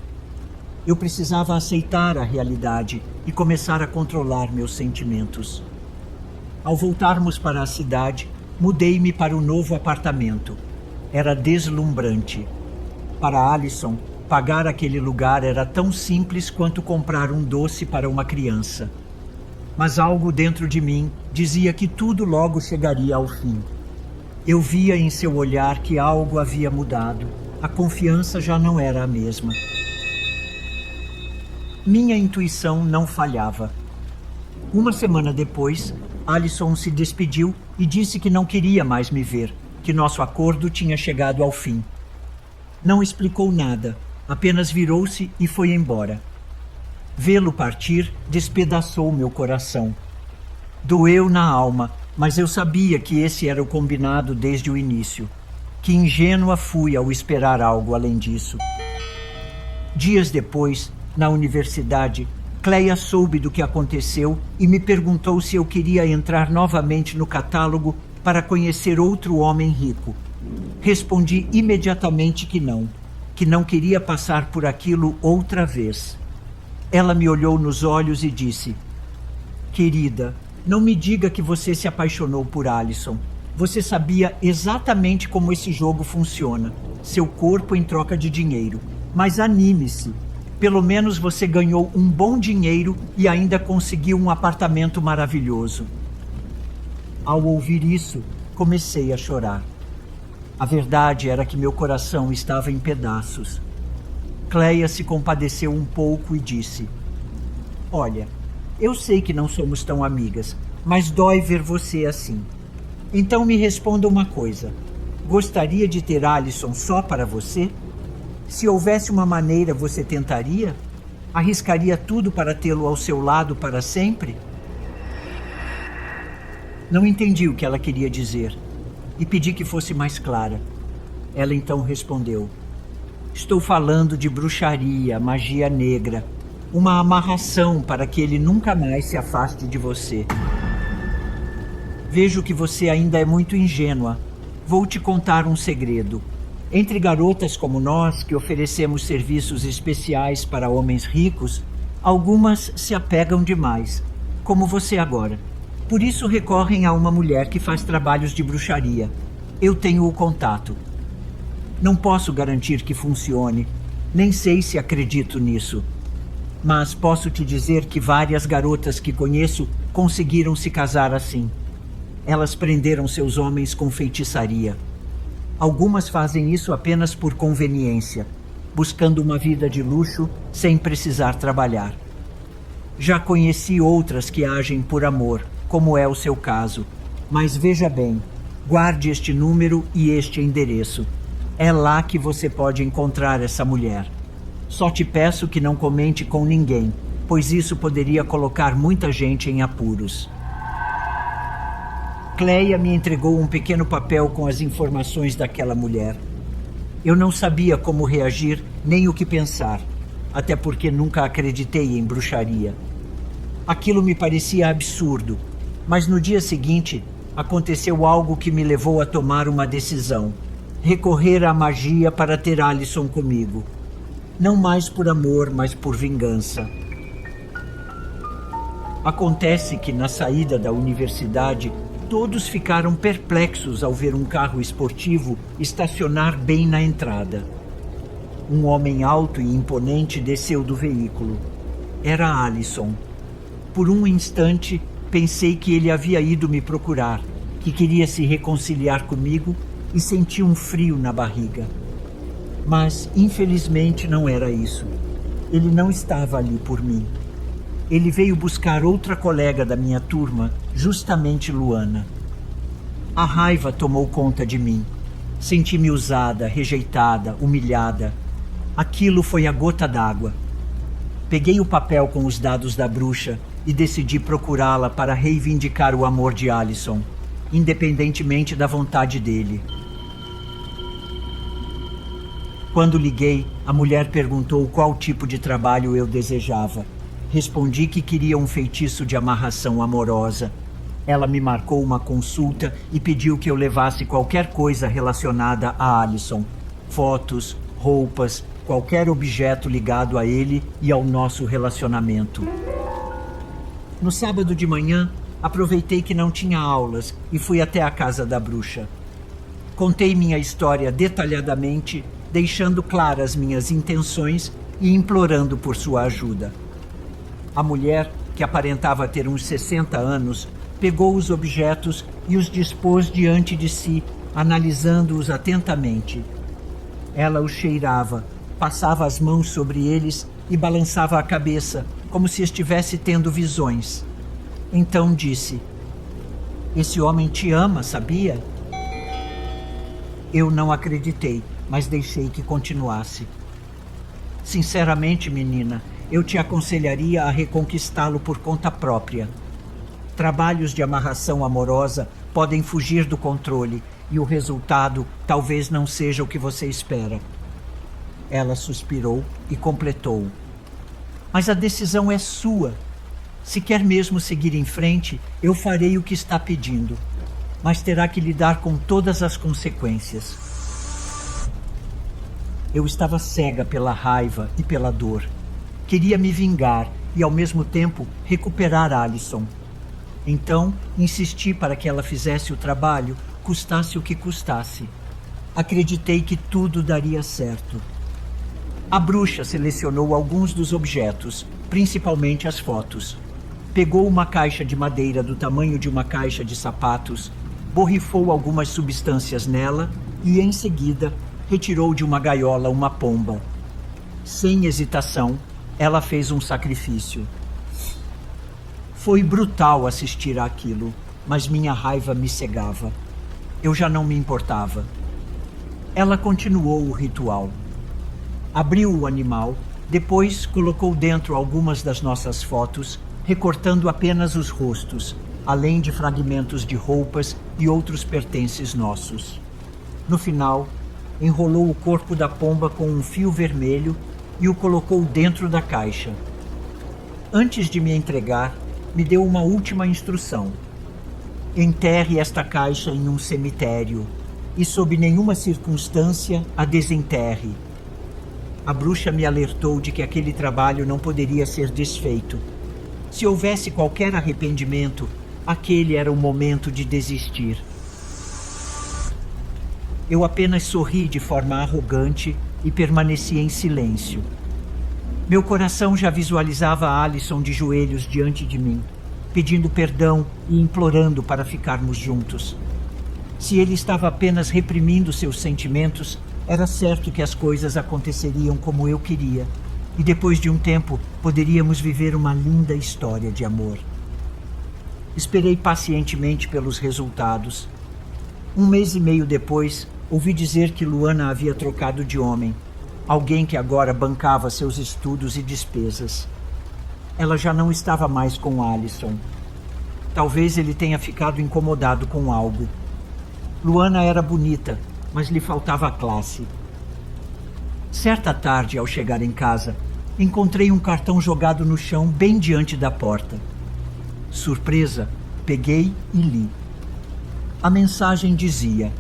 Eu precisava aceitar a realidade e começar a controlar meus sentimentos. Ao voltarmos para a cidade, mudei-me para o novo apartamento. Era deslumbrante. Para Alison, pagar aquele lugar era tão simples quanto comprar um doce para uma criança. Mas algo dentro de mim dizia que tudo logo chegaria ao fim. Eu via em seu olhar que algo havia mudado. A confiança já não era a mesma. Minha intuição não falhava. Uma semana depois, Alison se despediu e disse que não queria mais me ver, que nosso acordo tinha chegado ao fim. Não explicou nada, apenas virou-se e foi embora. Vê-lo partir despedaçou meu coração. Doeu na alma, mas eu sabia que esse era o combinado desde o início. Que ingênua fui ao esperar algo além disso. Dias depois, na universidade, Cleia soube do que aconteceu e me perguntou se eu queria entrar novamente no catálogo para conhecer outro homem rico. Respondi imediatamente que não queria passar por aquilo outra vez. Ela me olhou nos olhos e disse: "Querida, não me diga que você se apaixonou por Alison. Você sabia exatamente como esse jogo funciona. Seu corpo em troca de dinheiro. Mas anime-se. Pelo menos você ganhou um bom dinheiro e ainda conseguiu um apartamento maravilhoso." Ao ouvir isso, comecei a chorar. A verdade era que meu coração estava em pedaços. Cleia se compadeceu um pouco e disse: "Olha, eu sei que não somos tão amigas, mas dói ver você assim. Então me responda uma coisa. Gostaria de ter Alison só para você? Se houvesse uma maneira, você tentaria? Arriscaria tudo para tê-lo ao seu lado para sempre?" Não entendi o que ela queria dizer e pedi que fosse mais clara. Ela então respondeu: "Estou falando de bruxaria, magia negra, uma amarração para que ele nunca mais se afaste de você. Vejo que você ainda é muito ingênua. Vou te contar um segredo. Entre garotas como nós, que oferecemos serviços especiais para homens ricos, algumas se apegam demais, como você agora. Por isso recorrem a uma mulher que faz trabalhos de bruxaria. Eu tenho o contato. Não posso garantir que funcione, nem sei se acredito nisso. Mas posso te dizer que várias garotas que conheço conseguiram se casar assim. Elas prenderam seus homens com feitiçaria. Algumas fazem isso apenas por conveniência, buscando uma vida de luxo sem precisar trabalhar. Já conheci outras que agem por amor, como é o seu caso. Mas veja bem, guarde este número e este endereço. É lá que você pode encontrar essa mulher. Só te peço que não comente com ninguém, pois isso poderia colocar muita gente em apuros." Cleia me entregou um pequeno papel com as informações daquela mulher. Eu não sabia como reagir nem o que pensar, até porque nunca acreditei em bruxaria. Aquilo me parecia absurdo, mas no dia seguinte aconteceu algo que me levou a tomar uma decisão. Recorrer à magia para ter Alison comigo. Não mais por amor, mas por vingança. Acontece que na saída da universidade, todos ficaram perplexos ao ver um carro esportivo estacionar bem na entrada. Um homem alto e imponente desceu do veículo. Era Alison. Por um instante, pensei que ele havia ido me procurar, que queria se reconciliar comigo e senti um frio na barriga. Mas, infelizmente, não era isso. Ele não estava ali por mim. Ele veio buscar outra colega da minha turma, justamente Luana. A raiva tomou conta de mim. Senti-me usada, rejeitada, humilhada. Aquilo foi a gota d'água. Peguei o papel com os dados da bruxa e decidi procurá-la para reivindicar o amor de Alison, independentemente da vontade dele. Quando liguei, a mulher perguntou qual tipo de trabalho eu desejava. Respondi que queria um feitiço de amarração amorosa. Ela me marcou uma consulta e pediu que eu levasse qualquer coisa relacionada a Alison. Fotos, roupas, qualquer objeto ligado a ele e ao nosso relacionamento. No sábado de manhã, aproveitei que não tinha aulas e fui até a casa da bruxa. Contei minha história detalhadamente, deixando claras minhas intenções e implorando por sua ajuda. A mulher, que aparentava ter uns 60 anos, pegou os objetos e os dispôs diante de si, analisando-os atentamente. Ela os cheirava, passava as mãos sobre eles e balançava a cabeça, como se estivesse tendo visões. Então disse: "Esse homem te ama, sabia?" Eu não acreditei, mas deixei que continuasse. "Sinceramente, menina, eu te aconselharia a reconquistá-lo por conta própria. Trabalhos de amarração amorosa podem fugir do controle e o resultado talvez não seja o que você espera." Ela suspirou e completou: "Mas a decisão é sua. Se quer mesmo seguir em frente, eu farei o que está pedindo, mas terá que lidar com todas as consequências." Eu estava cega pela raiva e pela dor. Queria me vingar e, ao mesmo tempo, recuperar Alison. Então, insisti para que ela fizesse o trabalho, custasse o que custasse. Acreditei que tudo daria certo. A bruxa selecionou alguns dos objetos, principalmente as fotos. Pegou uma caixa de madeira do tamanho de uma caixa de sapatos, borrifou algumas substâncias nela e, em seguida, retirou de uma gaiola uma pomba. Sem hesitação, ela fez um sacrifício. Foi brutal assistir àquilo, mas minha raiva me cegava. Eu já não me importava. Ela continuou o ritual. Abriu o animal, depois colocou dentro algumas das nossas fotos, recortando apenas os rostos, além de fragmentos de roupas e outros pertences nossos. No final, enrolou o corpo da pomba com um fio vermelho e o colocou dentro da caixa. Antes de me entregar, me deu uma última instrução: enterre esta caixa em um cemitério e, sob nenhuma circunstância, a desenterre. A bruxa me alertou de que aquele trabalho não poderia ser desfeito. Se houvesse qualquer arrependimento, aquele era o momento de desistir. Eu apenas sorri de forma arrogante e permaneci em silêncio. Meu coração já visualizava Alison de joelhos diante de mim, pedindo perdão e implorando para ficarmos juntos. Se ele estava apenas reprimindo seus sentimentos, era certo que as coisas aconteceriam como eu queria, e depois de um tempo poderíamos viver uma linda história de amor. Esperei pacientemente pelos resultados. 1 mês e meio depois, ouvi dizer que Luana havia trocado de homem, alguém que agora bancava seus estudos e despesas. Ela já não estava mais com Alison. Talvez ele tenha ficado incomodado com algo. Luana era bonita, mas lhe faltava classe. Certa tarde, ao chegar em casa, encontrei um cartão jogado no chão bem diante da porta. Surpresa, peguei e li. A mensagem dizia: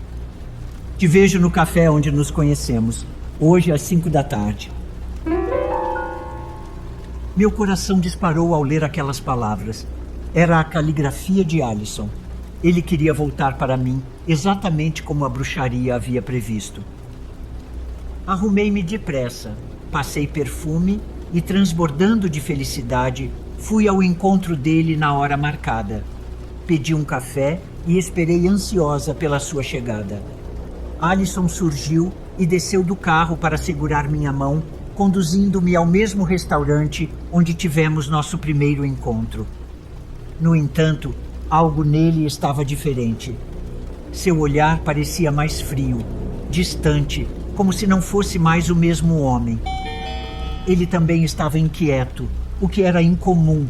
te vejo no café onde nos conhecemos, hoje às 5 da tarde. Meu coração disparou ao ler aquelas palavras. Era a caligrafia de Alison. Ele queria voltar para mim, exatamente como a bruxaria havia previsto. Arrumei-me depressa, passei perfume e, transbordando de felicidade, fui ao encontro dele na hora marcada. Pedi um café e esperei ansiosa pela sua chegada. Alison surgiu e desceu do carro para segurar minha mão, conduzindo-me ao mesmo restaurante onde tivemos nosso primeiro encontro. No entanto, algo nele estava diferente. Seu olhar parecia mais frio, distante, como se não fosse mais o mesmo homem. Ele também estava inquieto, o que era incomum,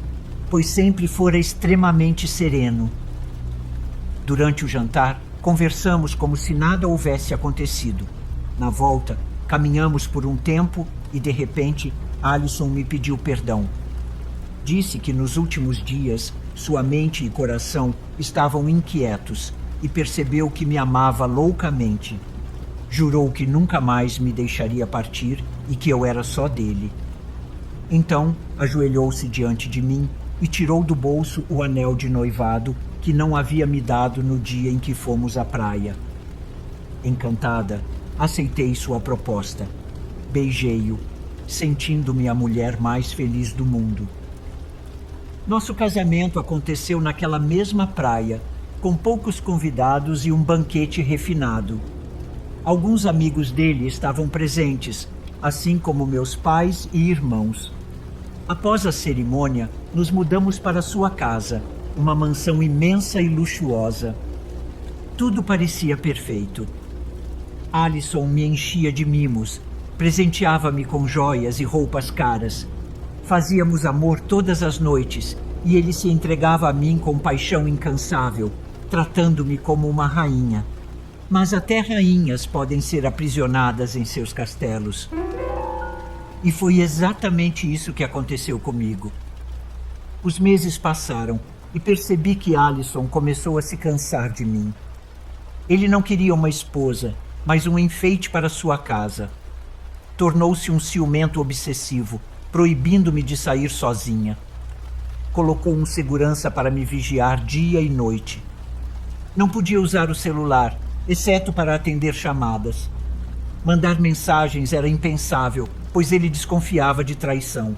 pois sempre fora extremamente sereno. Durante o jantar, conversamos como se nada houvesse acontecido. Na volta, caminhamos por um tempo e, de repente, Alison me pediu perdão. Disse que nos últimos dias sua mente e coração estavam inquietos e percebeu que me amava loucamente. Jurou que nunca mais me deixaria partir e que eu era só dele. Então, ajoelhou-se diante de mim e tirou do bolso o anel de noivado que não havia me dado no dia em que fomos à praia. Encantada, aceitei sua proposta. Beijei-o, sentindo-me a mulher mais feliz do mundo. Nosso casamento aconteceu naquela mesma praia, com poucos convidados e um banquete refinado. Alguns amigos dele estavam presentes, assim como meus pais e irmãos. Após a cerimônia, nos mudamos para sua casa, uma mansão imensa e luxuosa. Tudo parecia perfeito. Alison me enchia de mimos, presenteava-me com joias e roupas caras. Fazíamos amor todas as noites e ele se entregava a mim com paixão incansável, tratando-me como uma rainha. Mas até rainhas podem ser aprisionadas em seus castelos. E foi exatamente isso que aconteceu comigo. Os meses passaram e percebi que Alison começou a se cansar de mim. Ele não queria uma esposa, mas um enfeite para sua casa. Tornou-se um ciumento obsessivo, proibindo-me de sair sozinha. Colocou um segurança para me vigiar dia e noite. Não podia usar o celular, exceto para atender chamadas. Mandar mensagens era impensável, pois ele desconfiava de traição.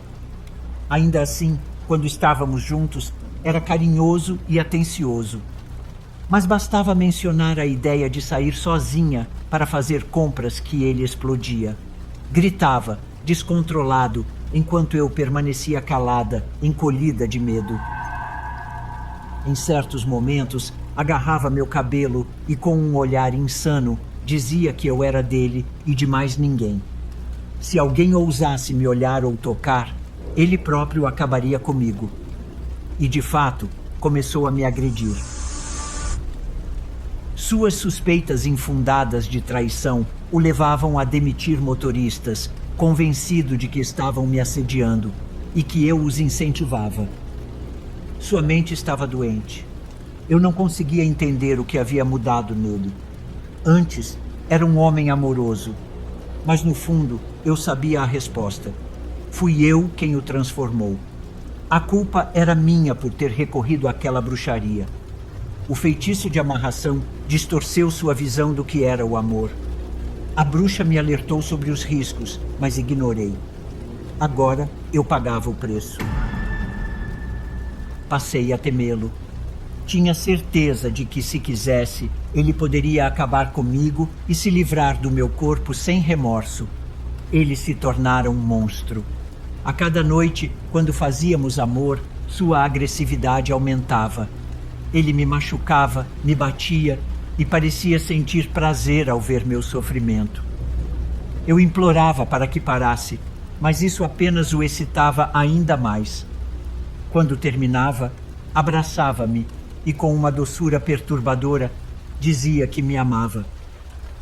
Ainda assim, quando estávamos juntos, era carinhoso e atencioso. Mas bastava mencionar a ideia de sair sozinha para fazer compras que ele explodia. Gritava, descontrolado, enquanto eu permanecia calada, encolhida de medo. Em certos momentos, agarrava meu cabelo e, com um olhar insano, dizia que eu era dele e de mais ninguém. Se alguém ousasse me olhar ou tocar, ele próprio acabaria comigo. E, de fato, começou a me agredir. Suas suspeitas infundadas de traição o levavam a demitir motoristas, convencido de que estavam me assediando e que eu os incentivava. Sua mente estava doente. Eu não conseguia entender o que havia mudado nele. Antes, era um homem amoroso, mas no fundo eu sabia a resposta. Fui eu quem o transformou. A culpa era minha por ter recorrido àquela bruxaria. O feitiço de amarração distorceu sua visão do que era o amor. A bruxa me alertou sobre os riscos, mas ignorei. Agora eu pagava o preço. Passei a temê-lo. Tinha certeza de que, se quisesse, ele poderia acabar comigo e se livrar do meu corpo sem remorso. Ele se tornara um monstro. A cada noite, quando fazíamos amor, sua agressividade aumentava. Ele me machucava, me batia e parecia sentir prazer ao ver meu sofrimento. Eu implorava para que parasse, mas isso apenas o excitava ainda mais. Quando terminava, abraçava-me e, com uma doçura perturbadora, dizia que me amava.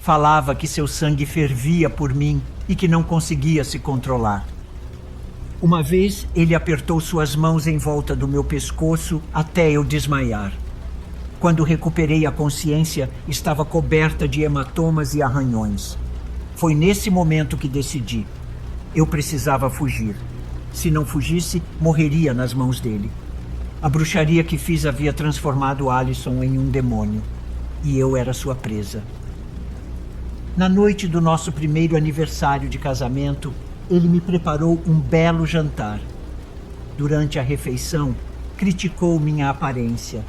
Falava que seu sangue fervia por mim e que não conseguia se controlar. Uma vez, ele apertou suas mãos em volta do meu pescoço até eu desmaiar. Quando recuperei a consciência, estava coberta de hematomas e arranhões. Foi nesse momento que decidi. Eu precisava fugir. Se não fugisse, morreria nas mãos dele. A bruxaria que fiz havia transformado Alison em um demônio. E eu era sua presa. Na noite do nosso primeiro aniversário de casamento, ele me preparou um belo jantar. Durante a refeição, criticou minha aparência.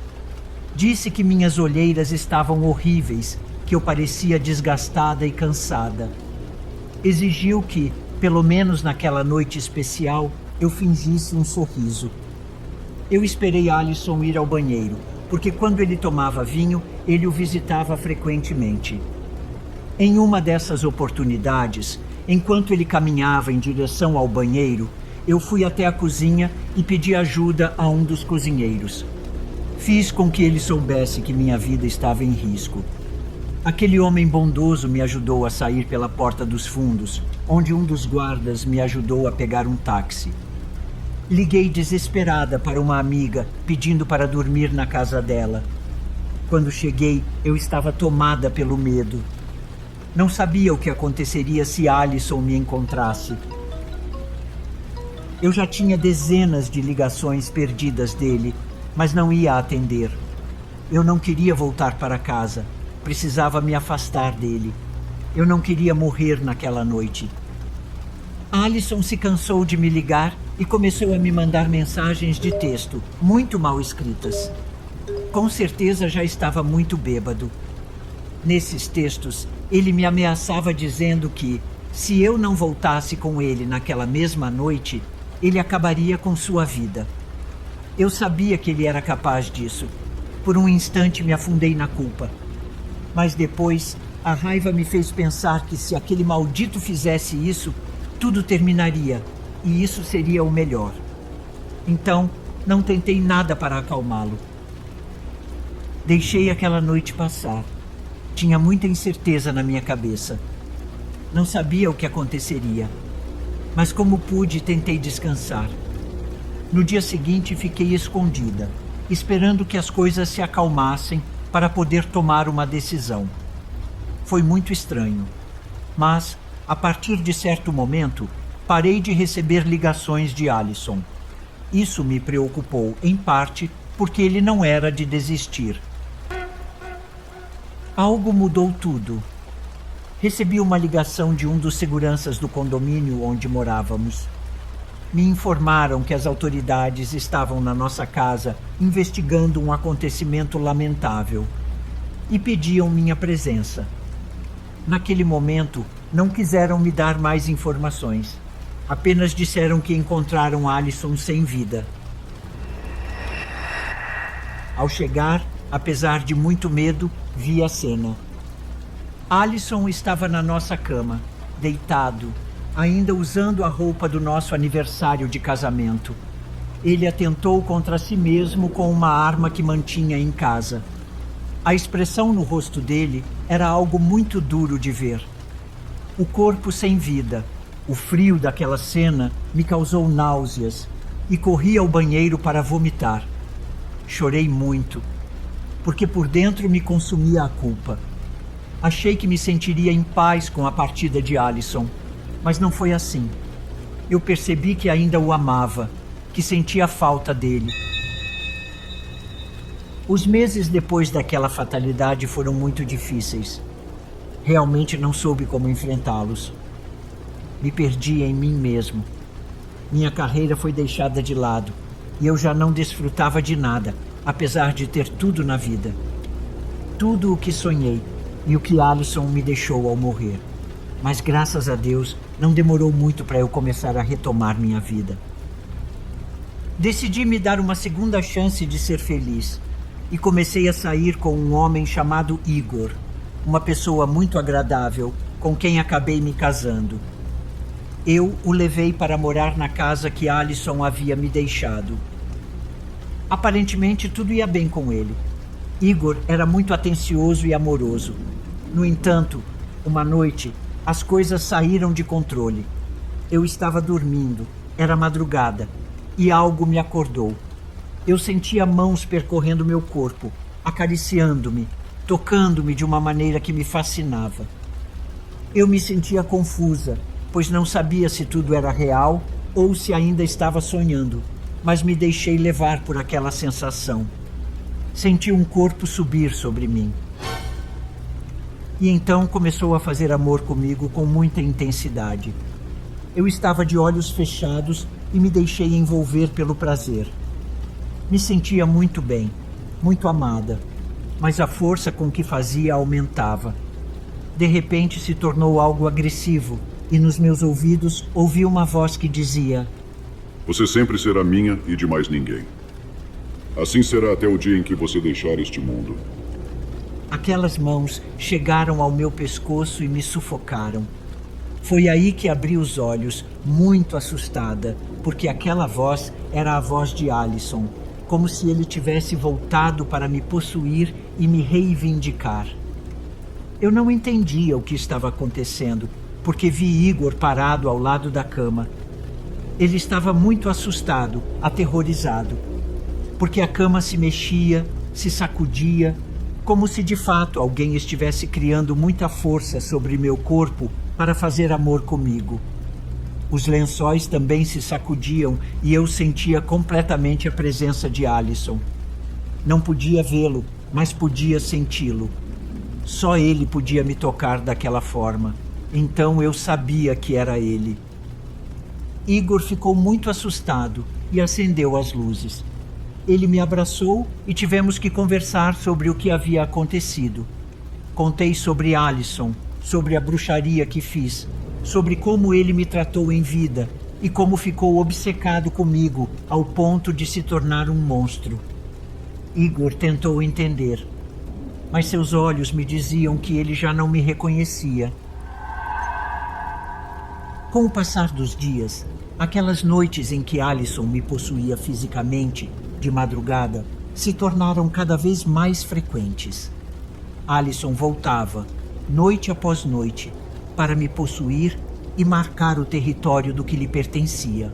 Disse que minhas olheiras estavam horríveis, que eu parecia desgastada e cansada. Exigiu que, pelo menos naquela noite especial, eu fingisse um sorriso. Eu esperei Alison ir ao banheiro, porque quando ele tomava vinho, ele o visitava frequentemente. Em uma dessas oportunidades, enquanto ele caminhava em direção ao banheiro, eu fui até a cozinha e pedi ajuda a um dos cozinheiros. Fiz com que ele soubesse que minha vida estava em risco. Aquele homem bondoso me ajudou a sair pela porta dos fundos, onde um dos guardas me ajudou a pegar um táxi. Liguei desesperada para uma amiga, pedindo para dormir na casa dela. Quando cheguei, eu estava tomada pelo medo. Não sabia o que aconteceria se Alison me encontrasse. Eu já tinha dezenas de ligações perdidas dele, mas não ia atender. Eu não queria voltar para casa. Precisava me afastar dele. Eu não queria morrer naquela noite. Alison se cansou de me ligar e começou a me mandar mensagens de texto, muito mal escritas. Com certeza já estava muito bêbado. Nesses textos, ele me ameaçava dizendo que, se eu não voltasse com ele naquela mesma noite, ele acabaria com sua vida. Eu sabia que ele era capaz disso. Por um instante me afundei na culpa. Mas depois, a raiva me fez pensar que se aquele maldito fizesse isso, tudo terminaria, e isso seria o melhor. Então, não tentei nada para acalmá-lo. Deixei aquela noite passar. Tinha muita incerteza na minha cabeça. Não sabia o que aconteceria. Mas como pude, tentei descansar. No dia seguinte, fiquei escondida, esperando que as coisas se acalmassem para poder tomar uma decisão. Foi muito estranho. Mas, a partir de certo momento, parei de receber ligações de Alison. Isso me preocupou, em parte, porque ele não era de desistir. Algo mudou tudo. Recebi uma ligação de um dos seguranças do condomínio onde morávamos. Me informaram que as autoridades estavam na nossa casa investigando um acontecimento lamentável e pediam minha presença. Naquele momento, não quiseram me dar mais informações. Apenas disseram que encontraram Alison sem vida. Ao chegar, apesar de muito medo, vi a cena. Alison estava na nossa cama, deitado, ainda usando a roupa do nosso aniversário de casamento. Ele atentou contra si mesmo com uma arma que mantinha em casa. A expressão no rosto dele era algo muito duro de ver. O corpo sem vida, o frio daquela cena me causou náuseas e corri ao banheiro para vomitar. Chorei muito, porque por dentro me consumia a culpa. Achei que me sentiria em paz com a partida de Alison, mas não foi assim. Eu percebi que ainda o amava, que sentia falta dele. Os meses depois daquela fatalidade foram muito difíceis. Realmente não soube como enfrentá-los. Me perdi em mim mesmo. Minha carreira foi deixada de lado e eu já não desfrutava de nada, apesar de ter tudo na vida. Tudo o que sonhei e o que Alison me deixou ao morrer. Mas graças a Deus, não demorou muito para eu começar a retomar minha vida. Decidi me dar uma segunda chance de ser feliz e comecei a sair com um homem chamado Igor, uma pessoa muito agradável, com quem acabei me casando. Eu o levei para morar na casa que Alison havia me deixado. Aparentemente tudo ia bem com ele. Igor era muito atencioso e amoroso. No entanto, uma noite, as coisas saíram de controle. Eu estava dormindo, era madrugada, e algo me acordou. Eu sentia mãos percorrendo meu corpo, acariciando-me, tocando-me de uma maneira que me fascinava. Eu me sentia confusa, pois não sabia se tudo era real ou se ainda estava sonhando, mas me deixei levar por aquela sensação. Senti um corpo subir sobre mim. E então começou a fazer amor comigo com muita intensidade. Eu estava de olhos fechados e me deixei envolver pelo prazer. Me sentia muito bem, muito amada, mas a força com que fazia aumentava. De repente se tornou algo agressivo e nos meus ouvidos ouvi uma voz que dizia: Você sempre será minha e de mais ninguém. Assim será até o dia em que você deixar este mundo. Aquelas mãos chegaram ao meu pescoço e me sufocaram. Foi aí que abri os olhos, muito assustada, porque aquela voz era a voz de Alisson, como se ele tivesse voltado para me possuir e me reivindicar. Eu não entendia o que estava acontecendo, porque vi Igor parado ao lado da cama. Ele estava muito assustado, aterrorizado, porque a cama se mexia, se sacudia, como se de fato alguém estivesse criando muita força sobre meu corpo para fazer amor comigo. Os lençóis também se sacudiam e eu sentia completamente a presença de Alisson. Não podia vê-lo, mas podia senti-lo. Só ele podia me tocar daquela forma, então eu sabia que era ele. Igor ficou muito assustado e acendeu as luzes. Ele me abraçou e tivemos que conversar sobre o que havia acontecido. Contei sobre Alisson, sobre a bruxaria que fiz, sobre como ele me tratou em vida e como ficou obcecado comigo ao ponto de se tornar um monstro. Igor tentou entender, mas seus olhos me diziam que ele já não me reconhecia. Com o passar dos dias, aquelas noites em que Alisson me possuía fisicamente, de madrugada, se tornaram cada vez mais frequentes. Alisson voltava, noite após noite, para me possuir e marcar o território do que lhe pertencia.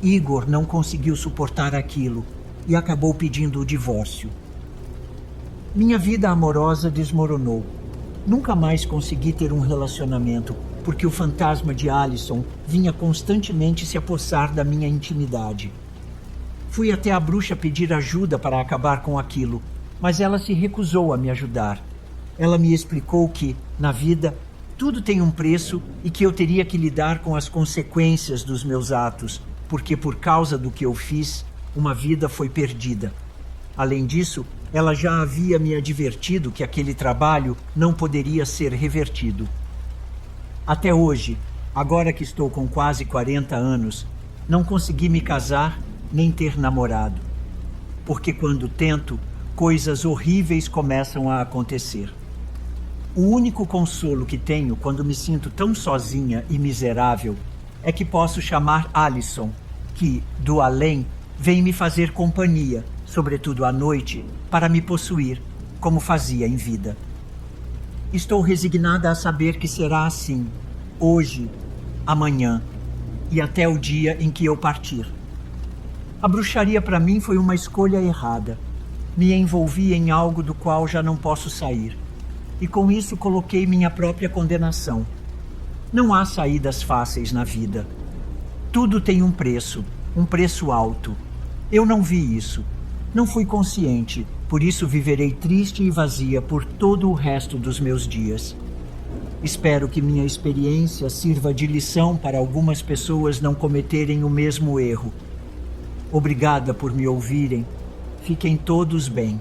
Igor não conseguiu suportar aquilo e acabou pedindo o divórcio. Minha vida amorosa desmoronou. Nunca mais consegui ter um relacionamento, porque o fantasma de Alisson vinha constantemente se apossar da minha intimidade. Fui até a bruxa pedir ajuda para acabar com aquilo, mas ela se recusou a me ajudar. Ela me explicou que, na vida, tudo tem um preço e que eu teria que lidar com as consequências dos meus atos, porque por causa do que eu fiz, uma vida foi perdida. Além disso, ela já havia me advertido que aquele trabalho não poderia ser revertido. Até hoje, agora que estou com quase 40 anos, não consegui me casar nem ter namorado. Porque quando tento, coisas horríveis começam a acontecer. O único consolo que tenho quando me sinto tão sozinha e miserável é que posso chamar Alisson, que, do além, vem me fazer companhia, sobretudo à noite, para me possuir, como fazia em vida. Estou resignada a saber que será assim, hoje, amanhã e até o dia em que eu partir. A bruxaria para mim foi uma escolha errada. Me envolvi em algo do qual já não posso sair. E com isso coloquei minha própria condenação. Não há saídas fáceis na vida. Tudo tem um preço alto. Eu não vi isso. Não fui consciente, por isso viverei triste e vazia por todo o resto dos meus dias. Espero que minha experiência sirva de lição para algumas pessoas não cometerem o mesmo erro. Obrigada por me ouvirem. Fiquem todos bem.